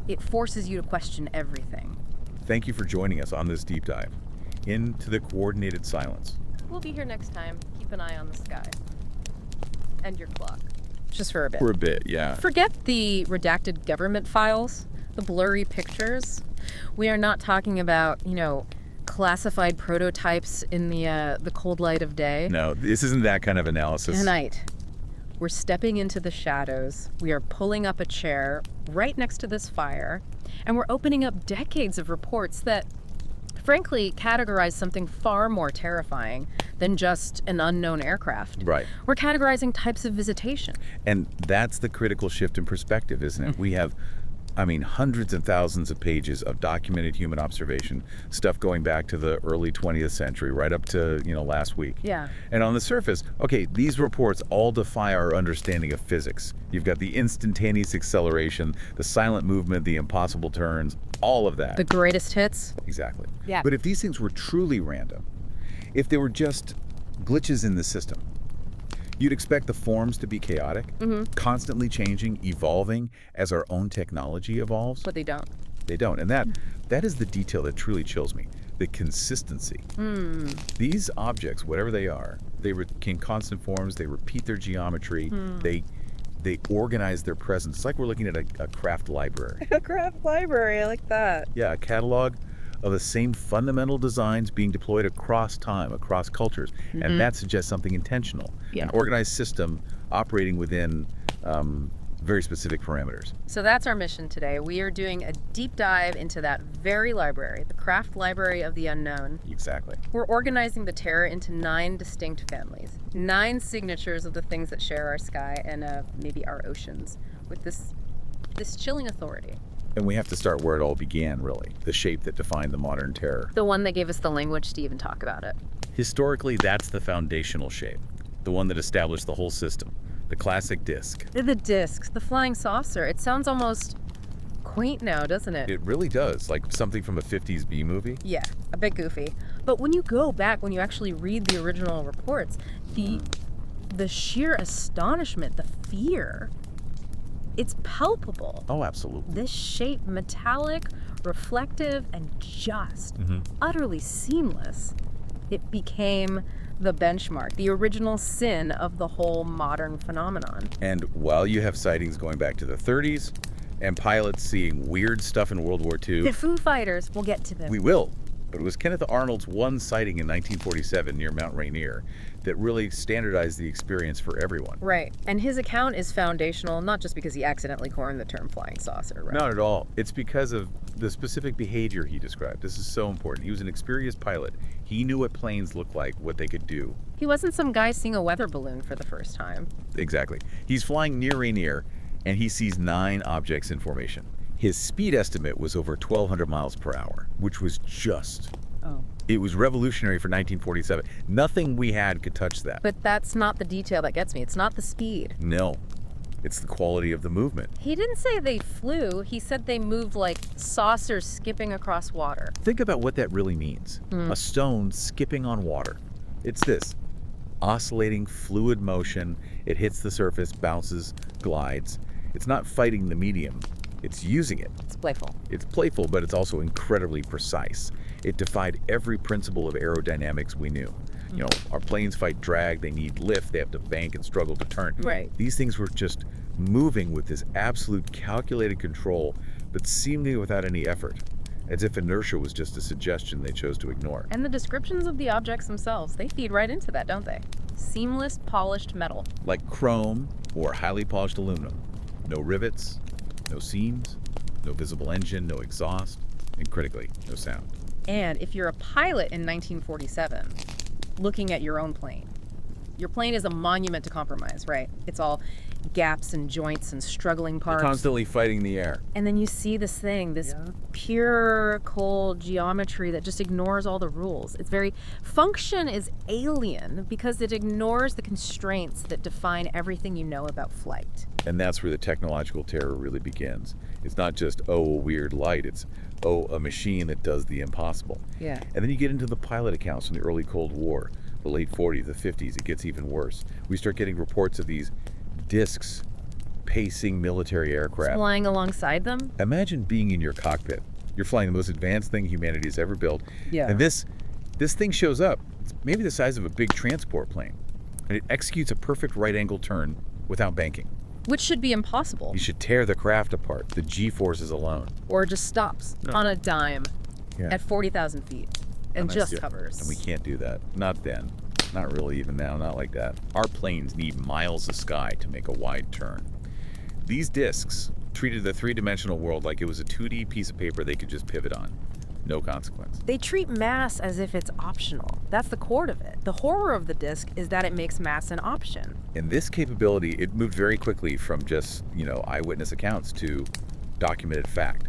it forces you to question everything. Thank you for joining us on this deep dive into the coordinated silence. We'll be here next time. Keep an eye on the sky. And your clock. Just for a bit. For a bit, yeah. Forget the redacted government files, the blurry pictures. We are not talking about, classified prototypes in the cold light of day. No, this isn't that kind of analysis. Tonight, we're stepping into the shadows. We are pulling up a chair right next to this fire, and we're opening up decades of reports that, frankly, categorize something far more terrifying than just an unknown aircraft. Right. We're categorizing types of visitation. And that's the critical shift in perspective, isn't it? We have, hundreds and thousands of pages of documented human observation, stuff going back to the early 20th century, right up to, last week. Yeah. And on the surface, okay, these reports all defy our understanding of physics. You've got the instantaneous acceleration, the silent movement, the impossible turns, all of that. The greatest hits. Exactly. Yeah. But if these things were truly random, if they were just glitches in the system, you'd expect the forms to be chaotic, constantly changing, evolving as our own technology evolves. But they don't. They don't. And that is the detail that truly chills me, the consistency. These objects, whatever they are, they in constant forms, they repeat their geometry, they organize their presence. It's like we're looking at a craft library. A craft library, I like that. Yeah, a catalog of the same fundamental designs being deployed across time, across cultures. And that suggests something intentional. Yeah. An organized system operating within very specific parameters. So that's our mission today. We are doing a deep dive into that very library, the craft library of the unknown. Exactly. We're organizing the terror into 9 distinct families, 9 signatures of the things that share our sky and maybe our oceans with this chilling authority. And we have to start where it all began, really, the shape that defined the modern terror. The one that gave us the language to even talk about it. Historically, that's the foundational shape, the one that established the whole system, the classic disc. The discs, the flying saucer. It sounds almost quaint now, doesn't it? It really does, like something from a 50s B movie. Yeah, a bit goofy. But when you go back, when you actually read the original reports, the sheer astonishment, the fear, it's palpable. Oh, absolutely. This shape, metallic, reflective, and just utterly seamless, it became the benchmark, the original sin of the whole modern phenomenon. And while you have sightings going back to the 30s and pilots seeing weird stuff in World War II, The Foo Fighters, we'll get to them. we will. But it was Kenneth Arnold's one sighting in 1947 near Mount Rainier that really standardized the experience for everyone. Right. And his account is foundational, not just because he accidentally coined the term flying saucer, right? Not at all. It's because of the specific behavior he described. This is so important. He was an experienced pilot. He knew what planes looked like, what they could do. He wasn't some guy seeing a weather balloon for the first time. Exactly. He's flying near Rainier, and he sees 9 objects in formation. His speed estimate was over 1,200 miles per hour, which was it was revolutionary for 1947. Nothing we had could touch that. But that's not the detail that gets me. It's not the speed. No, it's the quality of the movement. He didn't say they flew. He said they moved like saucers skipping across water. Think about what that really means. A stone skipping on water. It's this oscillating fluid motion. It hits the surface, bounces, glides. It's not fighting the medium. It's using it. It's playful. It's playful, but it's also incredibly precise. It defied every principle of aerodynamics we knew. Our planes fight drag, they need lift, they have to bank and struggle to turn. Right. These things were just moving with this absolute calculated control, but seemingly without any effort, as if inertia was just a suggestion they chose to ignore. And the descriptions of the objects themselves, they feed right into that, don't they? Seamless, polished metal. Like chrome or highly polished aluminum. No rivets, no seams, no visible engine, no exhaust, and critically, no sound. And if you're a pilot in 1947, looking at your own plane, Your plane is a monument to compromise, right? It's all gaps and joints and struggling You're parts. constantly fighting the air. And then you see this thing, this pure, cold geometry that just ignores all the rules. It's very, function is alien because it ignores the constraints that define everything you know about flight. And that's where the technological terror really begins. It's not just, oh, a weird light. It's, oh, a machine that does the impossible. Yeah. And then you get into the pilot accounts from the early Cold War, the late 40s, the 50s. It gets even worse. We start getting reports of these discs pacing military aircraft. Flying alongside them? Imagine being in your cockpit. You're flying the most advanced thing humanity has ever built. Yeah. And this thing shows up. It's maybe the size of a big transport plane. And it executes a perfect right-angle turn without banking. Which should be impossible. You should tear the craft apart, the G-forces alone. Or just stops on a dime at 40,000 feet and just hovers. And we can't do that. Not then. Not really even now, not like that. Our planes need miles of sky to make a wide turn. These discs treated the three-dimensional world like it was a 2D piece of paper they could just pivot on. No consequence. They treat mass as if it's optional. That's the core of it. The horror of the disc is that it makes mass an option. And this capability, it moved very quickly from just, eyewitness accounts to documented fact.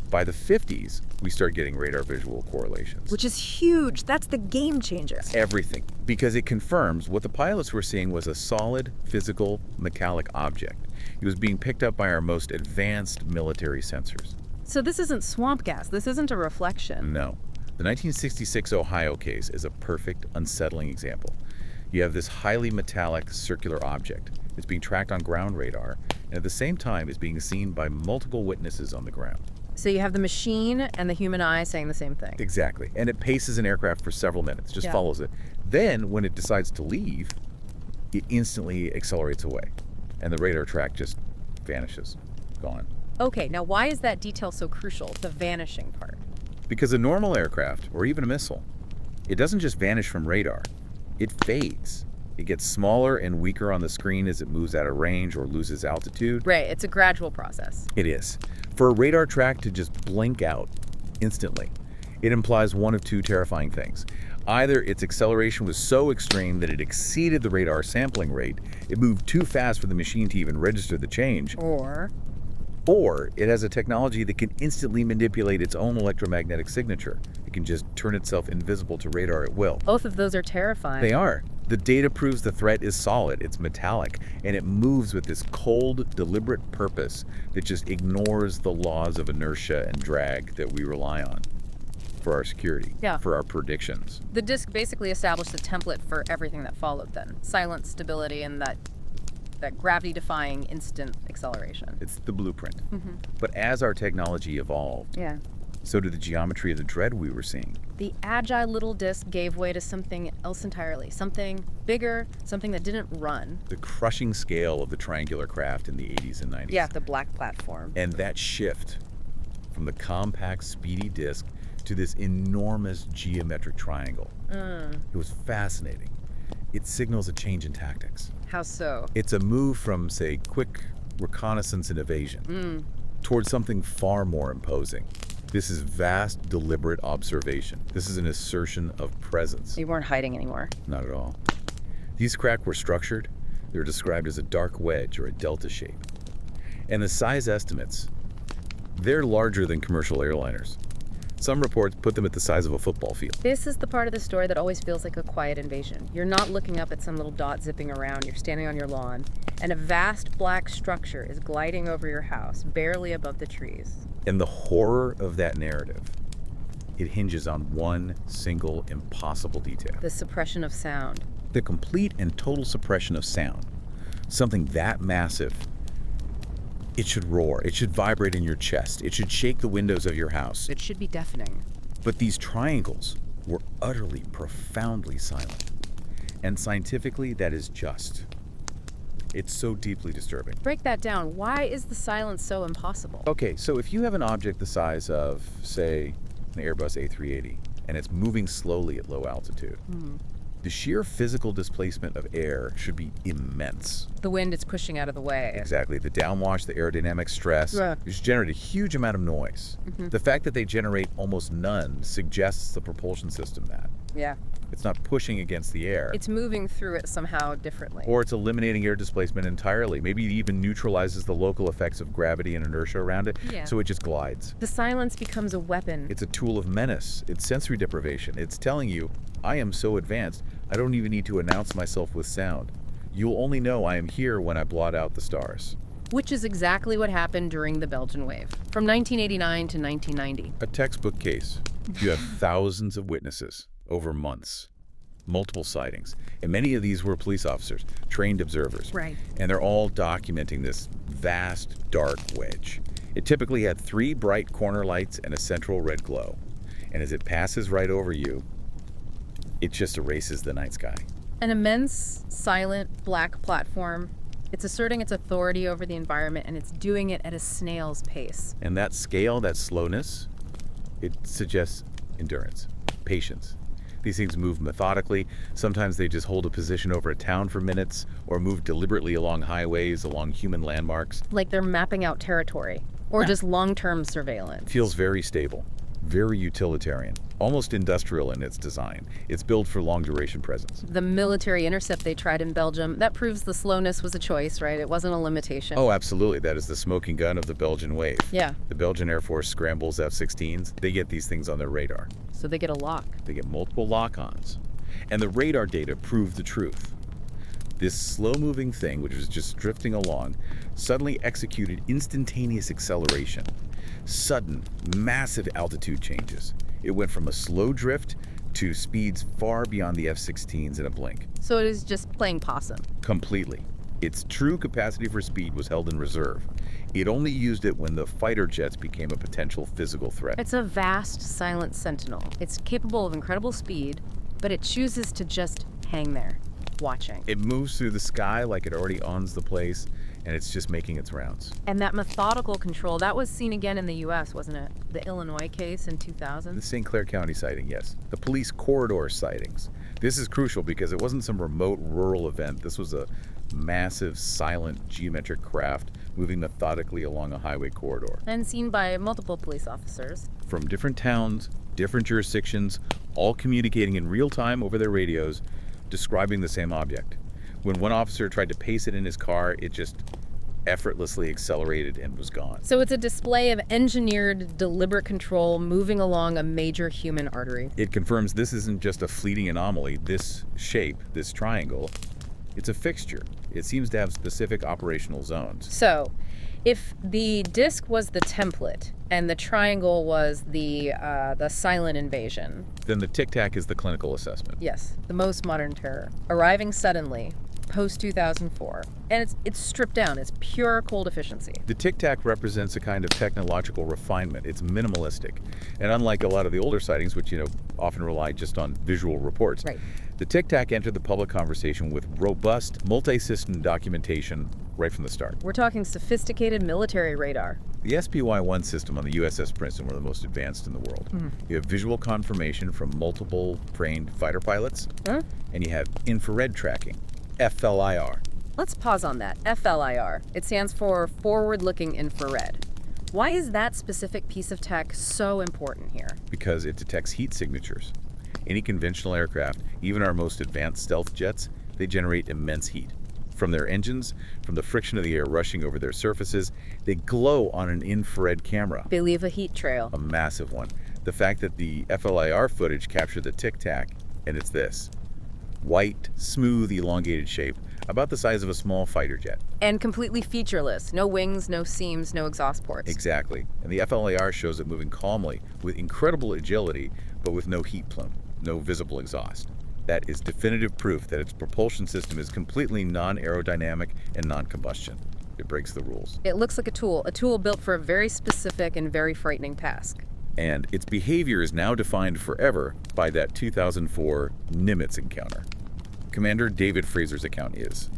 By the 50s, we start getting radar visual correlations. Which is huge. That's the game changer. Everything. Because it confirms what the pilots were seeing was a solid, physical, metallic object. It was being picked up by our most advanced military sensors. So this isn't swamp gas. This isn't a reflection. No. The 1966 Ohio case is a perfect, unsettling example. You have this highly metallic, circular object. It's being tracked on ground radar, and at the same time is being seen by multiple witnesses on the ground. So you have the machine and the human eye saying the same thing. Exactly. And it paces an aircraft for several minutes, just follows it. Then, when it decides to leave, it instantly accelerates away. And the radar track just vanishes. Gone. Okay, now why is that detail so crucial, the vanishing part? Because a normal aircraft, or even a missile, it doesn't just vanish from radar. It fades. It gets smaller and weaker on the screen as it moves out of range or loses altitude. Right, it's a gradual process. It is. For a radar track to just blink out instantly, it implies one of two terrifying things. Either its acceleration was so extreme that it exceeded the radar sampling rate, it moved too fast for the machine to even register the change, or it has a technology that can instantly manipulate its own electromagnetic signature. It can just turn itself invisible to radar at will. Both of those are terrifying. They are. The data proves the threat is solid, it's metallic, and it moves with this cold, deliberate purpose that just ignores the laws of inertia and drag that we rely on for our security, for our predictions. The disk basically established a template for everything that followed then. Silence, stability, and that gravity-defying instant acceleration. It's the blueprint. But as our technology evolved, so did the geometry of the dread we were seeing. The agile little disk gave way to something else entirely. Something bigger, something that didn't run. The crushing scale of the triangular craft in the 80s and 90s. Yeah, the black platform. And that shift from the compact, speedy disk to this enormous geometric triangle. It was fascinating. It signals a change in tactics. How so? It's a move from, say, quick reconnaissance and evasion towards something far more imposing. This is vast, deliberate observation. This is an assertion of presence. You weren't hiding anymore. Not at all. These craft were structured. They were described as a dark wedge or a delta shape. And the size estimates, they're larger than commercial airliners. Some reports put them at the size of a football field. This is the part of the story that always feels like a quiet invasion. You're not looking up at some little dot zipping around. You're standing on your lawn, and a vast black structure is gliding over your house, barely above the trees. And the horror of that narrative, it hinges on one single impossible detail. The suppression of sound. The complete and total suppression of sound. Something that massive, it should roar, it should vibrate in your chest, it should shake the windows of your house. It should be deafening. But these triangles were utterly, profoundly silent. And scientifically, that is just. It's so deeply disturbing. Break that down. Why is the silence so impossible? Okay, so if you have an object the size of, say, an Airbus A380, and it's moving slowly at low altitude, the sheer physical displacement of air should be immense. The wind is pushing out of the way. Exactly. The downwash, the aerodynamic stress, just generate a huge amount of noise. The fact that they generate almost none suggests the propulsion system that. Yeah. It's not pushing against the air. It's moving through it somehow differently. Or it's eliminating air displacement entirely. Maybe it even neutralizes the local effects of gravity and inertia around it, Yeah. so it just glides. The silence becomes a weapon. It's a tool of menace. It's sensory deprivation. It's telling you, I am so advanced, I don't even need to announce myself with sound. You'll only know I am here when I blot out the stars. Which is exactly what happened during the Belgian wave, from 1989 to 1990. A textbook case. You have thousands of witnesses over months, multiple sightings, and many of these were police officers, trained observers. Right. And they're all documenting this vast dark wedge. It typically had 3 bright corner lights and a central red glow. And as it passes right over you, it just erases the night sky. An immense, silent, black platform. It's asserting its authority over the environment, and it's doing it at a snail's pace. And that scale, that slowness, it suggests endurance, patience. These things move methodically. Sometimes they just hold a position over a town for minutes or move deliberately along highways, along human landmarks. Like they're mapping out territory, or just long-term surveillance. Feels very stable, very utilitarian, almost industrial in its design. It's built for long-duration presence. The military intercept they tried in Belgium, that proves the slowness was a choice, right? It wasn't a limitation. Oh, absolutely. That is the smoking gun of the Belgian wave. Yeah. The Belgian Air Force scrambles F-16s. They get these things on their radar. So they get a lock. They get multiple lock-ons. And the radar data prove the truth. This slow-moving thing, which was just drifting along, suddenly executed instantaneous acceleration. Sudden, massive altitude changes. It went from a slow drift to speeds far beyond the F-16s in a blink. So it is just playing possum. Completely. Its true capacity for speed was held in reserve. It only used it when the fighter jets became a potential physical threat. It's a vast, silent sentinel. It's capable of incredible speed, but it chooses to just hang there, watching. It moves through the sky like it already owns the place, and it's just making its rounds. And that methodical control, that was seen again in the U.S., wasn't it? The Illinois case in 2000? The St. Clair County sighting, yes. The police corridor sightings. This is crucial because it wasn't some remote rural event. This was a massive, silent, geometric craft moving methodically along a highway corridor. And seen by multiple police officers. From different towns, different jurisdictions, all communicating in real time over their radios, describing the same object. When one officer tried to pace it in his car, it just effortlessly accelerated and was gone. So it's a display of engineered, deliberate control moving along a major human artery. It confirms this isn't just a fleeting anomaly. This shape, this triangle, it's a fixture. It seems to have specific operational zones. So, if the disc was the template and the triangle was the silent invasion, Then the tic-tac is the clinical assessment. yes, the most modern terror, arriving suddenly, post-2004, and it's stripped down. It's pure cold efficiency. The tic-tac represents a kind of technological refinement. It's minimalistic. And unlike a lot of the older sightings, which, often rely just on visual reports, Right. the tic-tac entered the public conversation with robust, multi-system documentation right from the start. We're talking sophisticated military radar. The SPY-1 system on the USS Princeton were the most advanced in the world. You have visual confirmation from multiple trained fighter pilots, Huh? and you have infrared tracking, FLIR. Let's pause on that. FLIR. It stands for Forward-Looking Infrared. Why is that specific piece of tech so important here? Because it detects heat signatures. Any conventional aircraft, even our most advanced stealth jets, they generate immense heat. From their engines, from the friction of the air rushing over their surfaces, they glow on an infrared camera, They leave a heat trail. a massive one. The fact that the FLIR footage captured the tic-tac, and it's this. White, smooth, elongated shape, about the size of a small fighter jet. And completely featureless. No wings, no seams, no exhaust ports. Exactly. And the FLIR shows it moving calmly, with incredible agility, but with no heat plume, no visible exhaust. That is definitive proof that its propulsion system is completely non-aerodynamic and non-combustion. It breaks the rules. It looks like a tool built for a very specific and very frightening task. And its behavior is now defined forever by that 2004 Nimitz encounter. Commander David Fraser's account is.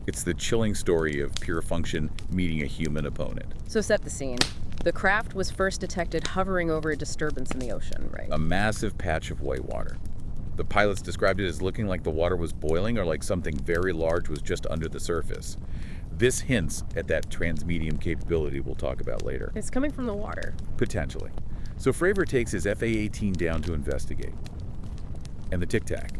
It's the chilling story of pure function meeting a human opponent. So set the scene. The craft was first detected hovering over a disturbance in the ocean, right? A massive patch of white water. The pilots described it as looking like the water was boiling or like something very large was just under the surface. This hints at that transmedium capability we'll talk about later. It's coming from the water. Potentially. So Fravor takes his FA-18 down to investigate. And the tic-tac.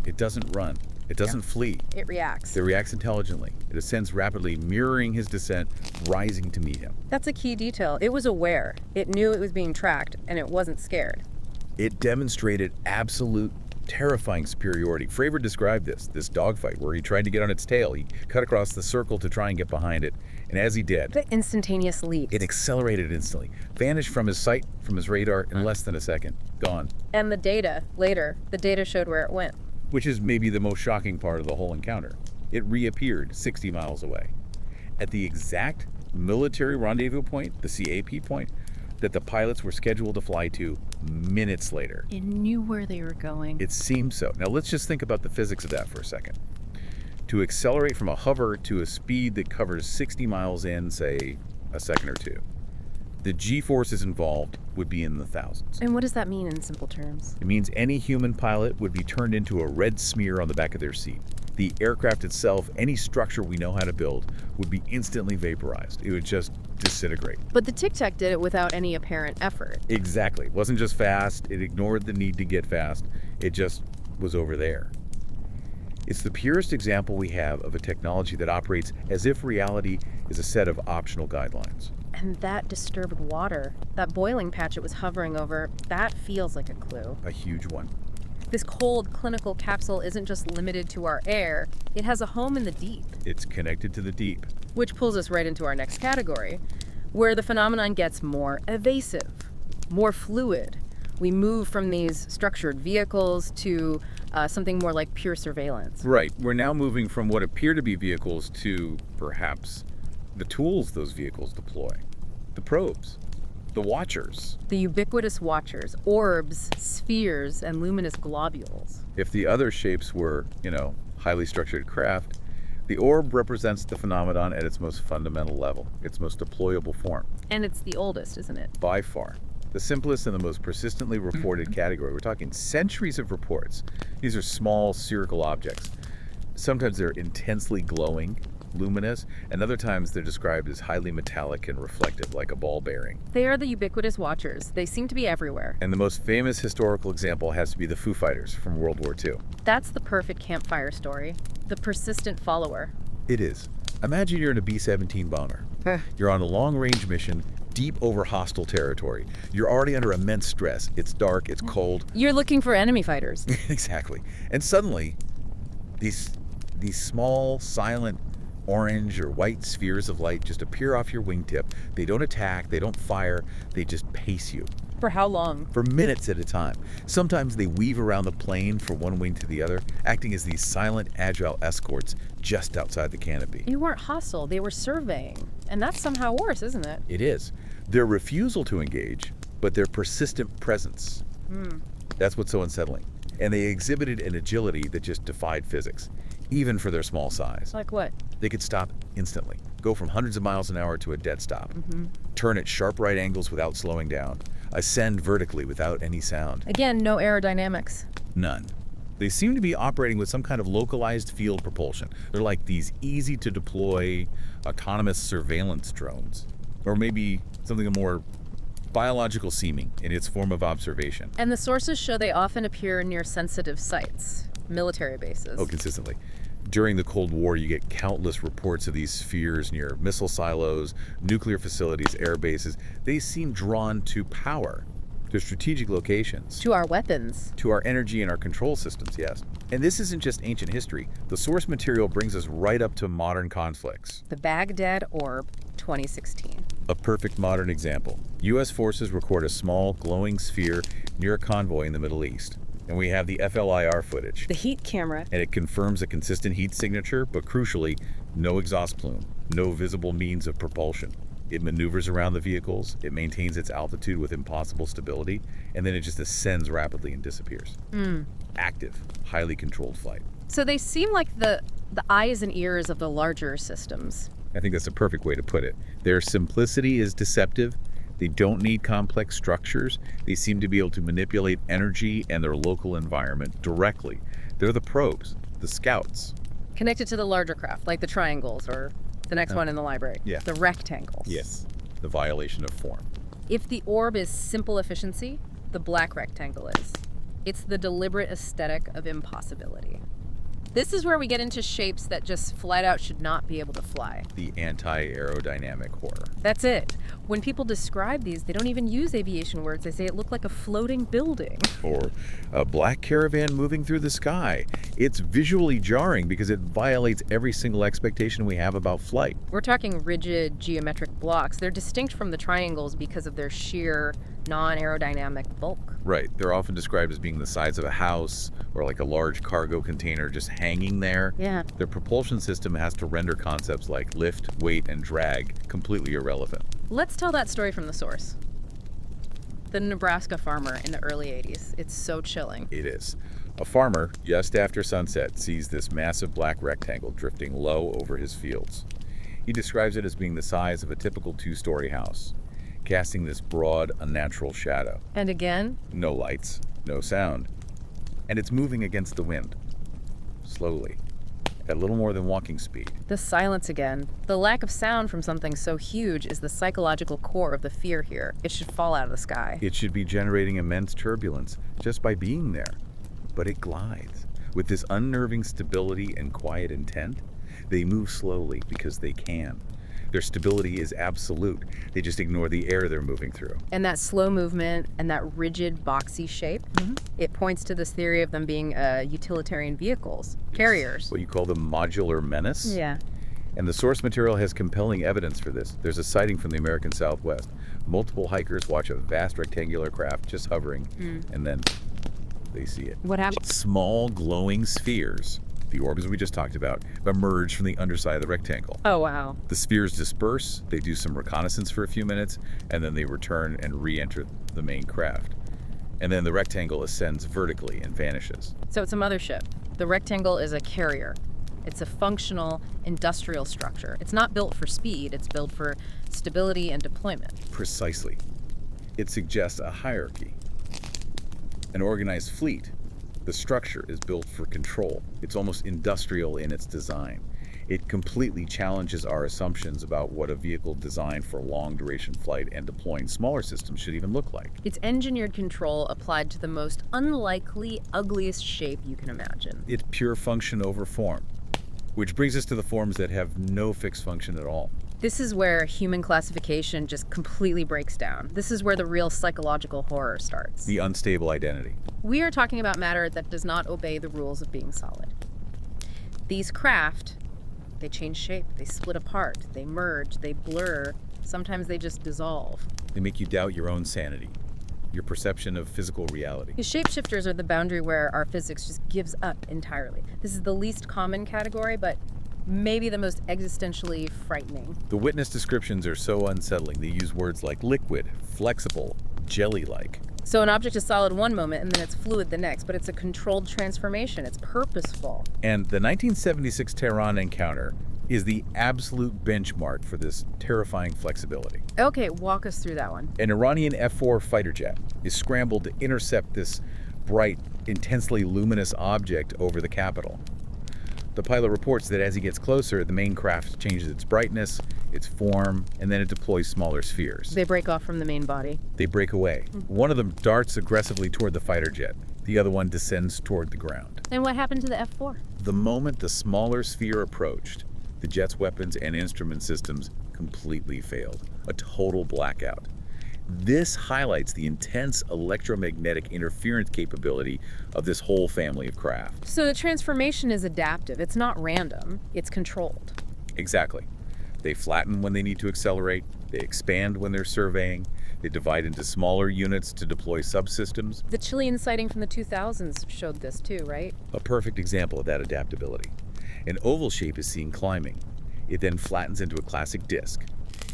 It doesn't run. It doesn't flee. It reacts. It reacts intelligently. It ascends rapidly, mirroring his descent, rising to meet him. That's a key detail. It was aware. It knew it was being tracked, and it wasn't scared. It demonstrated absolute terrifying superiority. Fravor described this dogfight where he tried to get on its tail. He cut across the circle to try and get behind it. And as he did, The instantaneous leap. it accelerated instantly, vanished from his sight, from his radar in less than a second. Gone. And the data, later, the data showed where it went. Which is maybe the most shocking part of the whole encounter. It reappeared 60 miles away. At the exact military rendezvous point, the CAP point, that the pilots were scheduled to fly to minutes later. It knew where they were going. It seems so. Now let's just think about the physics of that for a second. To accelerate from a hover to a speed that covers 60 miles in, say, a second or two, the G-forces involved would be in the thousands. And what does that mean in simple terms? It means any human pilot would be turned into a red smear on the back of their seat. The aircraft itself, any structure we know how to build, would be instantly vaporized. It would just disintegrate. But the tic-tac did it without any apparent effort. Exactly. It wasn't just fast. It ignored the need to get fast. It just was over there. It's the purest example we have of a technology that operates as if reality is a set of optional guidelines. And that disturbed water, that boiling patch it was hovering over, that feels like a clue. A huge one. This cold clinical capsule isn't just limited to our air, it has a home in the deep. It's connected to the deep. Which pulls us right into our next category, where the phenomenon gets more evasive, more fluid. We move from these structured vehicles to something more like pure surveillance. Right. We're now moving from what appear to be vehicles to, perhaps, the tools those vehicles deploy. The probes. The watchers. The ubiquitous watchers, orbs, spheres, and luminous globules. If the other shapes were, highly structured craft, the orb represents the phenomenon at its most fundamental level, its most deployable form. And it's the oldest, isn't it? By far. The simplest and the most persistently reported category. We're talking centuries of reports. These are small spherical objects. Sometimes they're intensely glowing, luminous, and other times they're described as highly metallic and reflective, like a ball bearing. They are the ubiquitous watchers. They seem to be everywhere. And the most famous historical example has to be the Foo Fighters from World War II. That's the perfect campfire story. The persistent follower. It is. Imagine you're in a B-17 bomber. You're on a long-range mission, deep over hostile territory. You're already under immense stress. It's dark, it's cold. You're looking for enemy fighters. Exactly. And suddenly, these small, silent, orange or white spheres of light just appear off your wingtip. They don't attack, they don't fire, they just pace you. For how long? For minutes at a time. Sometimes they weave around the plane from one wing to the other, acting as these silent, agile escorts just outside the canopy. You weren't hostile, they were surveying. And that's somehow worse, isn't it? It is. Their refusal to engage, but their persistent presence. That's what's so unsettling. And they exhibited an agility that just defied physics, even for their small size. Like what? They could stop instantly, go from hundreds of miles an hour to a dead stop, turn at sharp right angles without slowing down, ascend vertically without any sound. Again, no aerodynamics. None. They seem to be operating with some kind of localized field propulsion. They're like these easy-to-deploy autonomous surveillance drones, or maybe something more biological seeming in its form of observation. And the sources show they often appear near sensitive sites, military bases. Oh, consistently. During the Cold War, you get countless reports of these spheres near missile silos, nuclear facilities, air bases. They seem drawn to power, to strategic locations. To our weapons. To our energy and our control systems, yes. And this isn't just ancient history. The source material brings us right up to modern conflicts. The Baghdad Orb, 2016. A perfect modern example. U.S. forces record a small, glowing sphere near a convoy in the Middle East. And we have the FLIR footage. The heat camera. And it confirms a consistent heat signature, but crucially, no exhaust plume, no visible means of propulsion. It maneuvers around the vehicles, it maintains its altitude with impossible stability, and then it just ascends rapidly and disappears. Active, highly controlled flight. So they seem like the eyes and ears of the larger systems. I think that's a perfect way to put it. Their simplicity is deceptive. They don't need complex structures. They seem to be able to manipulate energy and their local environment directly. They're the probes, the scouts. Connected to the larger craft, like the triangles or the next one in the library. Yeah. The rectangles. Yes, the violation of form. If the orb is simple efficiency, the black rectangle is. It's the deliberate aesthetic of impossibility. This is where we get into shapes that just flat out should not be able to fly. The anti-aerodynamic horror. That's it. When people describe these, they don't even use aviation words. They say it looked like a floating building. Or a black caravan moving through the sky. It's visually jarring because it violates every single expectation we have about flight. We're talking rigid geometric blocks. They're distinct from the triangles because of their sheer non-aerodynamic bulk. Right. They're often described as being the size of a house or like a large cargo container just hanging there. Yeah. Their propulsion system has to render concepts like lift, weight, and drag completely irrelevant. Let's tell that story from the source. The Nebraska farmer in the early 80s. It's so chilling. It is. A farmer, just after sunset, sees this massive black rectangle drifting low over his fields. He describes it as being the size of a typical two-story house, casting this broad, unnatural shadow. And again? No lights, no sound. And it's moving against the wind. Slowly. At little more than walking speed. The silence again. The lack of sound from something so huge is the psychological core of the fear here. It should fall out of the sky. It should be generating immense turbulence just by being there. But it glides. With this unnerving stability and quiet intent, they move slowly because they can. Their stability is absolute. They just ignore the air they're moving through. And that slow movement and that rigid, boxy shape, it points to this theory of them being utilitarian vehicles, carriers. What you call the modular menace? Yeah. And the source material has compelling evidence for this. There's a sighting from the American Southwest. Multiple hikers watch a vast rectangular craft just hovering, and then they see it. What happened? Small glowing spheres, the orbs we just talked about, emerge from the underside of the rectangle. Oh, wow. The spheres disperse, they do some reconnaissance for a few minutes, and then they return and re-enter the main craft. And then the rectangle ascends vertically and vanishes. So it's a mothership. The rectangle is a carrier. It's a functional industrial structure. It's not built for speed, it's built for stability and deployment. Precisely. It suggests a hierarchy. An organized fleet. The structure is built for control. It's almost industrial in its design. It completely challenges our assumptions about what a vehicle designed for long-duration flight and deploying smaller systems should even look like. It's engineered control applied to the most unlikely, ugliest shape you can imagine. It's pure function over form. Which brings us to the forms that have no fixed function at all. This is where human classification just completely breaks down. This is where the real psychological horror starts. The unstable identity. We are talking about matter that does not obey the rules of being solid. These craft, they change shape, they split apart, they merge, they blur, sometimes they just dissolve. They make you doubt your own sanity, your perception of physical reality. Because shapeshifters are the boundary where our physics just gives up entirely. This is the least common category, but maybe the most existentially frightening. The witness descriptions are so unsettling. They use words like liquid, flexible, jelly-like. So an object is solid one moment and then it's fluid the next, but it's a controlled transformation. It's purposeful. And the 1976 Tehran encounter is the absolute benchmark for this terrifying flexibility. Okay, walk us through that one. An Iranian F-4 fighter jet is scrambled to intercept this bright, intensely luminous object over the capital. The pilot reports that as he gets closer, the main craft changes its brightness, its form, and then it deploys smaller spheres. They break off from the main body. They break away. One of them darts aggressively toward the fighter jet. The other one descends toward the ground. And what happened to the F-4? The moment the smaller sphere approached, the jet's weapons and instrument systems completely failed. A total blackout. This highlights the intense electromagnetic interference capability of this whole family of craft. So the transformation is adaptive. It's not random. It's controlled. Exactly. They flatten when they need to accelerate. They expand when they're surveying. They divide into smaller units to deploy subsystems. The Chilean sighting from the 2000s showed this too, right? A perfect example of that adaptability. An oval shape is seen climbing. It then flattens into a classic disc.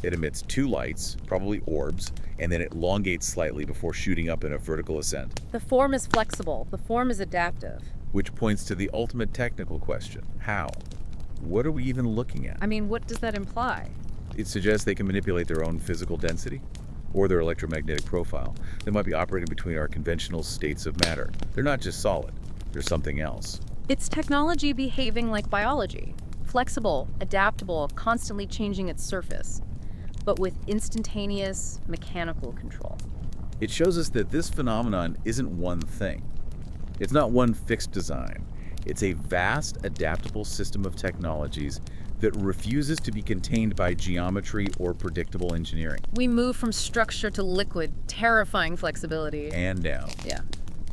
It emits two lights, probably orbs, and then it elongates slightly before shooting up in a vertical ascent. The form is flexible. The form is adaptive. Which points to the ultimate technical question. How? What are we even looking at? I mean, what does that imply? It suggests they can manipulate their own physical density or their electromagnetic profile. They might be operating between our conventional states of matter. They're not just solid. They're something else. It's technology behaving like biology. Flexible, adaptable, constantly changing its surface, but with instantaneous mechanical control. It shows us that this phenomenon isn't one thing. It's not one fixed design. It's a vast, adaptable system of technologies that refuses to be contained by geometry or predictable engineering. We move from structure to liquid, terrifying flexibility. And now, Yeah.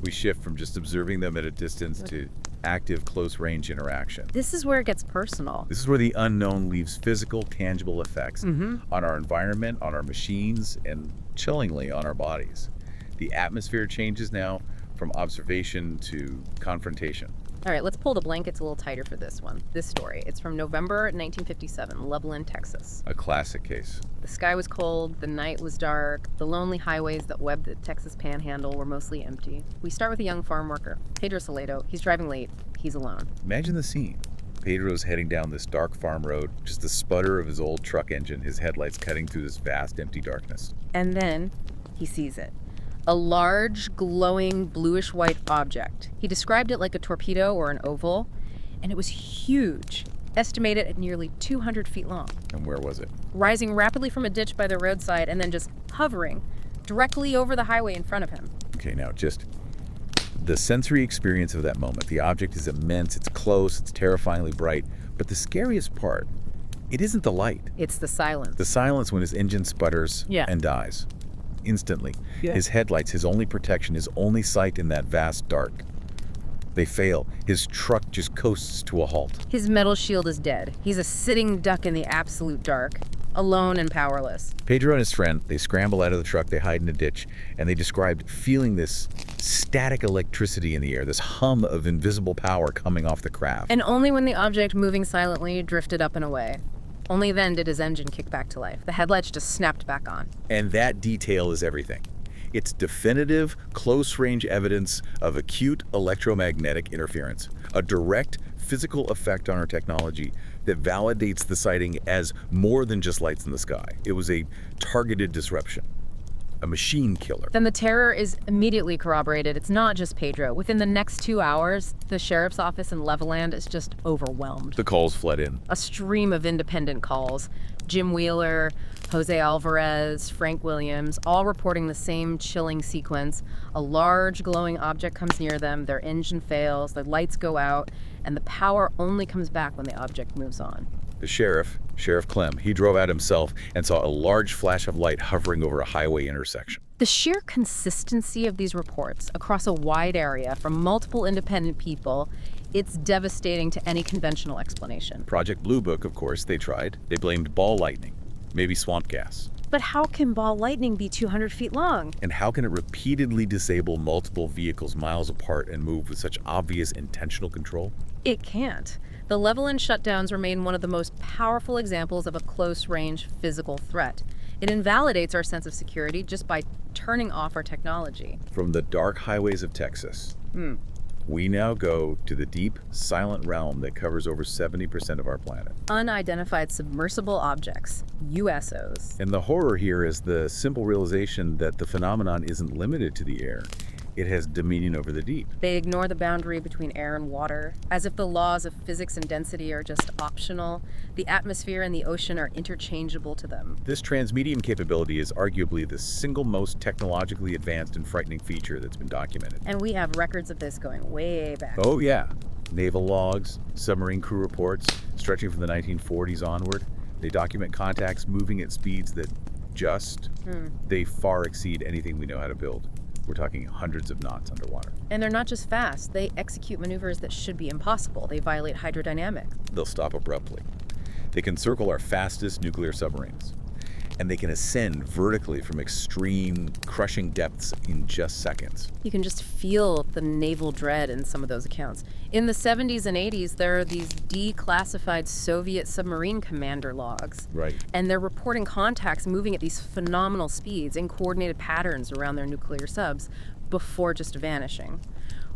we shift from just observing them at a distance to active, close-range interaction. This is where it gets personal. This is where the unknown leaves physical, tangible effects on our environment, on our machines, and chillingly on our bodies. The atmosphere changes now from observation to confrontation. All right, let's pull the blankets a little tighter for this one. This story. It's from November 1957, Loveland, Texas. A classic case. The sky was cold, the night was dark, the lonely highways that webbed the Texas panhandle were mostly empty. We start with a young farm worker, Pedro Salado. He's driving late. He's alone. Imagine the scene. Pedro's heading down this dark farm road, just the sputter of his old truck engine, his headlights cutting through this vast, empty darkness. And then he sees it. A large, glowing, bluish-white object. He described it like a torpedo or an oval, and it was huge, estimated at nearly 200 feet long. And where was it? Rising rapidly from a ditch by the roadside and then just hovering directly over the highway in front of him. Okay, now just the sensory experience of that moment. The object is immense, it's close, it's terrifyingly bright, but the scariest part, it isn't the light. It's the silence. The silence when his engine sputters and dies. Instantly. Yeah. His headlights, his only protection, his only sight in that vast dark. They fail. His truck just coasts to a halt. His metal shield is dead. He's a sitting duck in the absolute dark, alone and powerless. Pedro and his friend, they scramble out of the truck, they hide in a ditch, and they described feeling this static electricity in the air, this hum of invisible power coming off the craft. And only when the object, moving silently, drifted up and away. Only then did his engine kick back to life. The headlights just snapped back on. And that detail is everything. It's definitive, close-range evidence of acute electromagnetic interference, a direct physical effect on our technology that validates the sighting as more than just lights in the sky. It was a targeted disruption, a machine killer. Then the terror is immediately corroborated. It's not just Pedro. Within the next 2 hours, the sheriff's office in Levelland is just overwhelmed. The calls flood in. A stream of independent calls. Jim Wheeler, Jose Alvarez, Frank Williams, all reporting the same chilling sequence. A large glowing object comes near them, their engine fails, the lights go out, and the power only comes back when the object moves on. The sheriff, Sheriff Clem, he drove out himself and saw a large flash of light hovering over a highway intersection. The sheer consistency of these reports across a wide area from multiple independent people, it's devastating to any conventional explanation. Project Blue Book, of course, they tried. They blamed ball lightning, maybe swamp gas. But how can ball lightning be 200 feet long? And how can it repeatedly disable multiple vehicles miles apart and move with such obvious intentional control? It can't. The Levelland shutdowns remain one of the most powerful examples of a close-range physical threat. It invalidates our sense of security just by turning off our technology. From the dark highways of Texas, we now go to the deep, silent realm that covers over 70% of our planet. Unidentified submersible objects, USOs. And the horror here is the simple realization that the phenomenon isn't limited to the air. It has dominion over the deep. They ignore the boundary between air and water, as if the laws of physics and density are just optional. The atmosphere and the ocean are interchangeable to them. This transmedium capability is arguably the single most technologically advanced and frightening feature that's been documented. And we have records of this going way back. Oh yeah, naval logs, submarine crew reports, stretching from the 1940s onward. They document contacts moving at speeds that they far exceed anything we know how to build. We're talking hundreds of knots underwater. And they're not just fast, they execute maneuvers that should be impossible. They violate hydrodynamics. They'll stop abruptly. They can circle our fastest nuclear submarines. And they can ascend vertically from extreme, crushing depths in just seconds. You can just feel the naval dread in some of those accounts. In the 70s and 80s, there are these declassified Soviet submarine commander logs. Right. And they're reporting contacts moving at these phenomenal speeds in coordinated patterns around their nuclear subs before just vanishing.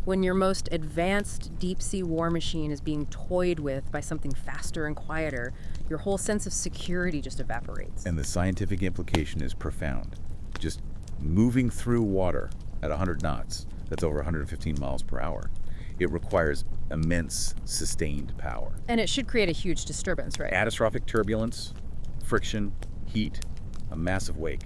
When your most advanced deep-sea war machine is being toyed with by something faster and quieter, your whole sense of security just evaporates. And the scientific implication is profound. Just moving through water at 100 knots, that's over 115 miles per hour, it requires immense sustained power. And it should create a huge disturbance, right? Catastrophic turbulence, friction, heat, a massive wake.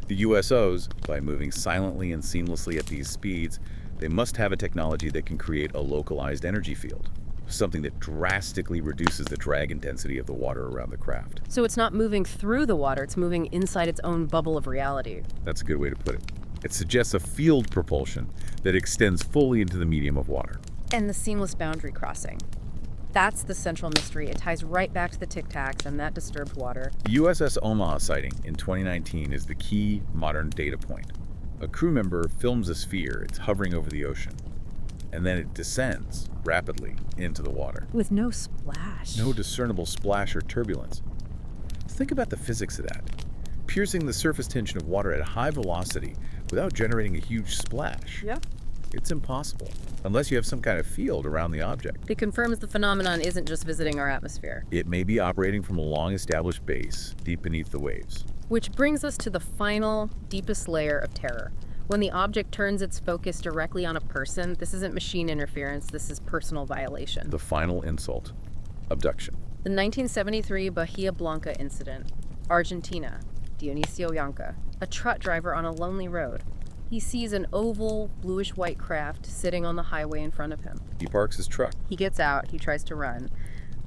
The USOs, by moving silently and seamlessly at these speeds, They must have a technology that can create a localized energy field, something that drastically reduces the drag intensity of the water around the craft. So it's not moving through the water, it's moving inside its own bubble of reality. That's a good way to put it. It suggests a field propulsion that extends fully into the medium of water. And the seamless boundary crossing. That's the central mystery. It ties right back to the Tic Tacs and that disturbed water. The USS Omaha sighting in 2019 is the key modern data point. A crew member films a sphere. It's hovering over the ocean. And then it descends rapidly into the water. With no splash. No discernible splash or turbulence. Think about the physics of that. Piercing the surface tension of water at high velocity without generating a huge splash. Yeah. It's impossible, unless you have some kind of field around the object. It confirms the phenomenon isn't just visiting our atmosphere. It may be operating from a long-established base deep beneath the waves. Which brings us to the final, deepest layer of terror. When the object turns its focus directly on a person, this isn't machine interference, this is personal violation. The final insult, abduction. The 1973 Bahia Blanca incident, Argentina, Dionisio Yanca, a truck driver on a lonely road. He sees an oval, bluish-white craft sitting on the highway in front of him. He parks his truck. He gets out, he tries to run,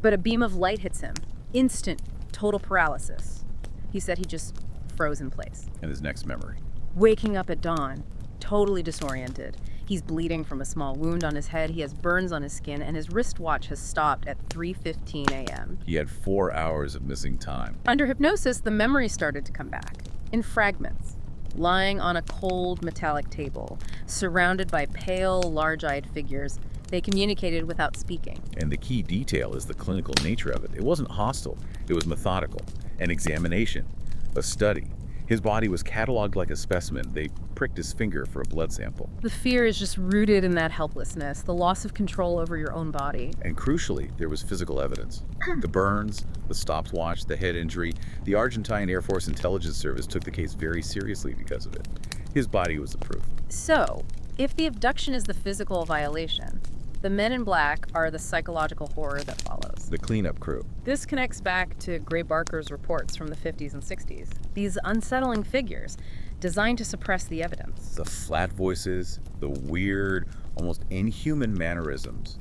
but a beam of light hits him. Instant, total paralysis. He said he just froze in place. And his next memory. Waking up at dawn, totally disoriented. He's bleeding from a small wound on his head, he has burns on his skin, and his wristwatch has stopped at 3:15 a.m. He had 4 hours of missing time. Under hypnosis, the memory started to come back, in fragments. Lying on a cold metallic table, surrounded by pale, large-eyed figures, they communicated without speaking. And the key detail is the clinical nature of it. It wasn't hostile. It was methodical. An examination. A study. His body was cataloged like a specimen. They pricked his finger for a blood sample. The fear is just rooted in that helplessness, the loss of control over your own body. And crucially, there was physical evidence. The burns, the stopwatch, the head injury. The Argentine Air Force Intelligence Service took the case very seriously because of it. His body was the proof. So, if the abduction is the physical violation, the men in black are the psychological horror that follows. The cleanup crew. This connects back to Gray Barker's reports from the 50s and 60s. These unsettling figures, designed to suppress the evidence. The flat voices, the weird, almost inhuman mannerisms,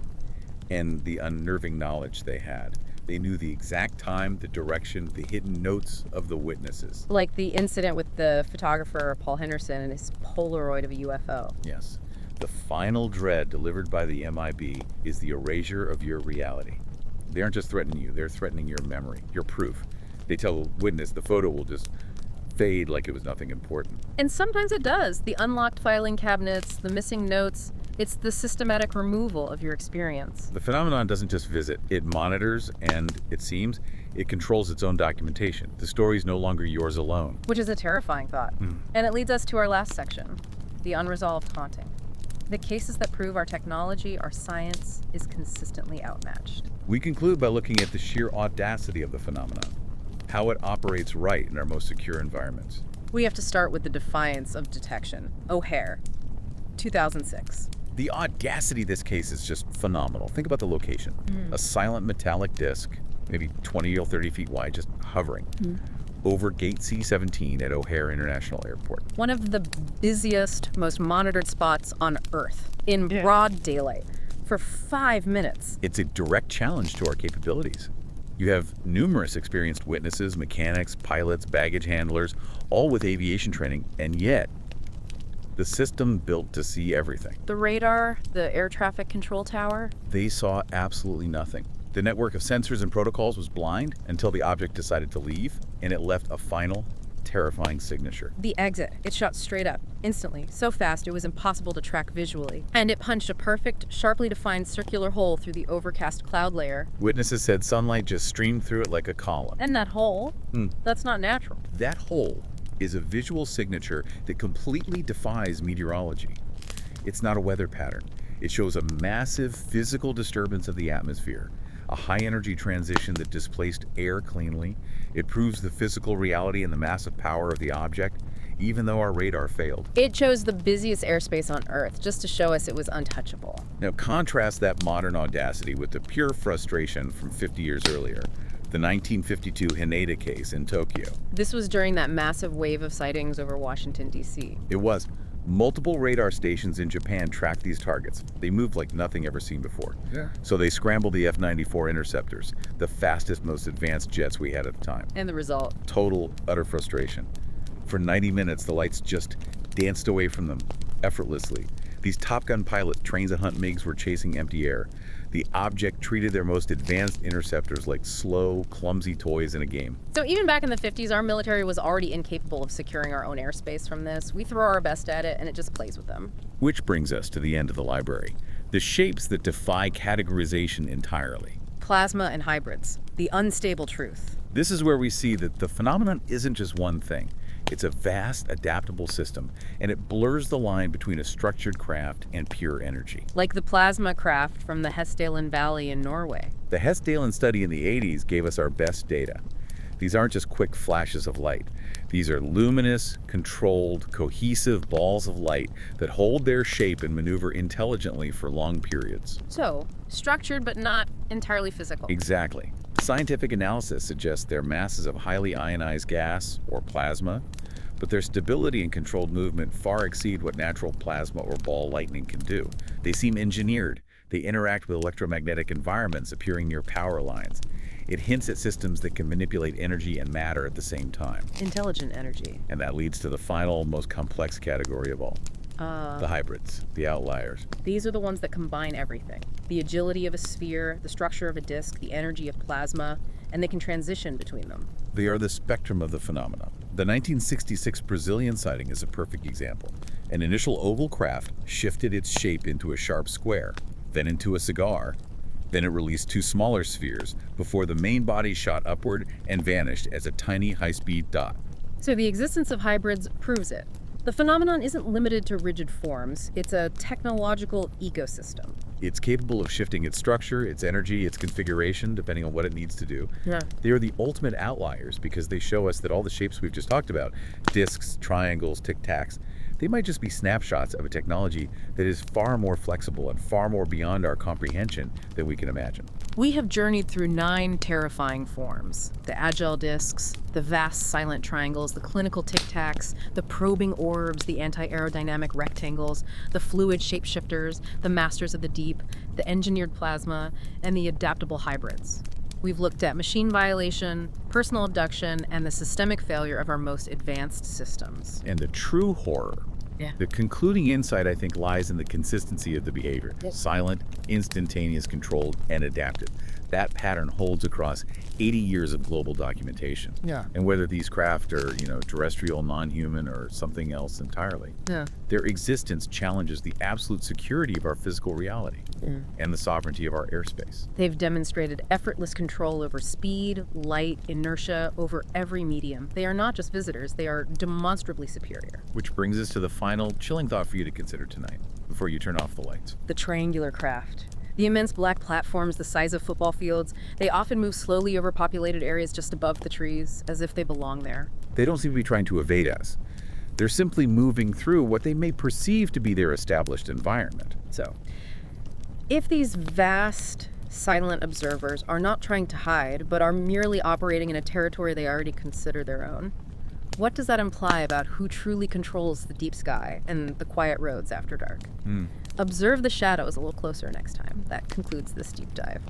and the unnerving knowledge they had. They knew the exact time, the direction, the hidden notes of the witnesses. Like the incident with the photographer Paul Henderson and his Polaroid of a UFO. Yes. The final dread delivered by the MIB is the erasure of your reality. They aren't just threatening you, they're threatening your memory, your proof. They tell the witness the photo will just fade like it was nothing important. And sometimes it does. The unlocked filing cabinets, the missing notes, it's the systematic removal of your experience. The phenomenon doesn't just visit, it monitors and, it seems, it controls its own documentation. The story is no longer yours alone. Which is a terrifying thought. And it leads us to our last section, the unresolved haunting. The cases that prove our technology, our science, is consistently outmatched. We conclude by looking at the sheer audacity of the phenomenon, how it operates right in our most secure environments. We have to start with the defiance of detection. O'Hare, 2006. The audacity of this case is just phenomenal. Think about the location. A silent metallic disc, maybe 20 or 30 feet wide, just hovering over Gate C-17 at O'Hare International Airport. One of the busiest, most monitored spots on Earth, in broad daylight, for 5 minutes. It's a direct challenge to our capabilities. You have numerous experienced witnesses, mechanics, pilots, baggage handlers, all with aviation training, and yet the system built to see everything. The radar, the air traffic control tower. They saw absolutely nothing. The network of sensors and protocols was blind until the object decided to leave, and it left a final, terrifying signature. The exit, it shot straight up, instantly, so fast it was impossible to track visually. And it punched a perfect, sharply defined circular hole through the overcast cloud layer. Witnesses said sunlight just streamed through it like a column. And that hole, that's not natural. That hole is a visual signature that completely defies meteorology. It's not a weather pattern. It shows a massive physical disturbance of the atmosphere, a high-energy transition that displaced air cleanly. It proves the physical reality and the massive power of the object, even though our radar failed. It chose the busiest airspace on Earth just to show us it was untouchable. Now contrast that modern audacity with the pure frustration from 50 years earlier, the 1952 Haneda case in Tokyo. This was during that massive wave of sightings over Washington, D.C. It was. Multiple radar stations in Japan track these targets. They move like nothing ever seen before. Yeah. So they scrambled the F-94 interceptors, the fastest, most advanced jets we had at the time. And the result? Total, utter frustration. For 90 minutes, the lights just danced away from them, effortlessly. These Top Gun pilots, trains that hunt MiGs, were chasing empty air. The object treated their most advanced interceptors like slow, clumsy toys in a game. So even back in the 50s, our military was already incapable of securing our own airspace from this. We throw our best at it, and it just plays with them. Which brings us to the end of the library. The shapes that defy categorization entirely. Plasma and hybrids. The unstable truth. This is where we see that the phenomenon isn't just one thing. It's a vast, adaptable system, and it blurs the line between a structured craft and pure energy. Like the plasma craft from the Hessdalen Valley in Norway. The Hessdalen study in the 80s gave us our best data. These aren't just quick flashes of light. These are luminous, controlled, cohesive balls of light that hold their shape and maneuver intelligently for long periods. So, structured but not entirely physical. Exactly. Scientific analysis suggests they're masses of highly ionized gas, or plasma, but their stability and controlled movement far exceed what natural plasma or ball lightning can do. They seem engineered. They interact with electromagnetic environments appearing near power lines. It hints at systems that can manipulate energy and matter at the same time. Intelligent energy. And that leads to the final, most complex category of all. The hybrids, the outliers. These are the ones that combine everything. The agility of a sphere, the structure of a disk, the energy of plasma, and they can transition between them. They are the spectrum of the phenomenon. The 1966 Brazilian sighting is a perfect example. An initial oval craft shifted its shape into a sharp square, then into a cigar. Then it released two smaller spheres before the main body shot upward and vanished as a tiny high-speed dot. So the existence of hybrids proves it. The phenomenon isn't limited to rigid forms. It's a technological ecosystem. It's capable of shifting its structure, its energy, its configuration, depending on what it needs to do. Yeah. They are the ultimate outliers because they show us that all the shapes we've just talked about, discs, triangles, tic-tacs, they might just be snapshots of a technology that is far more flexible and far more beyond our comprehension than we can imagine. We have journeyed through 9 terrifying forms. The agile discs, the vast silent triangles, the clinical tic-tacs, the probing orbs, the anti-aerodynamic rectangles, the fluid shapeshifters, the masters of the deep, the engineered plasma, and the adaptable hybrids. We've looked at machine violation, personal abduction, and the systemic failure of our most advanced systems. And the true horror, the concluding insight, I think, lies in the consistency of the behavior. Silent, instantaneous, controlled, and adaptive. That pattern holds across 80 years of global documentation. Yeah. And whether these craft are, terrestrial, non-human, or something else entirely, their existence challenges the absolute security of our physical reality and the sovereignty of our airspace. They've demonstrated effortless control over speed, light, inertia, over every medium. They are not just visitors, they are demonstrably superior. Which brings us to the final chilling thought for you to consider tonight, before you turn off the lights. The triangular craft. The immense black platforms the size of football fields, they often move slowly over populated areas just above the trees, as if they belong there. They don't seem to be trying to evade us. They're simply moving through what they may perceive to be their established environment. So, if these vast, silent observers are not trying to hide, but are merely operating in a territory they already consider their own, what does that imply about who truly controls the deep sky and the quiet roads after dark? Observe the shadows a little closer next time. That concludes this deep dive.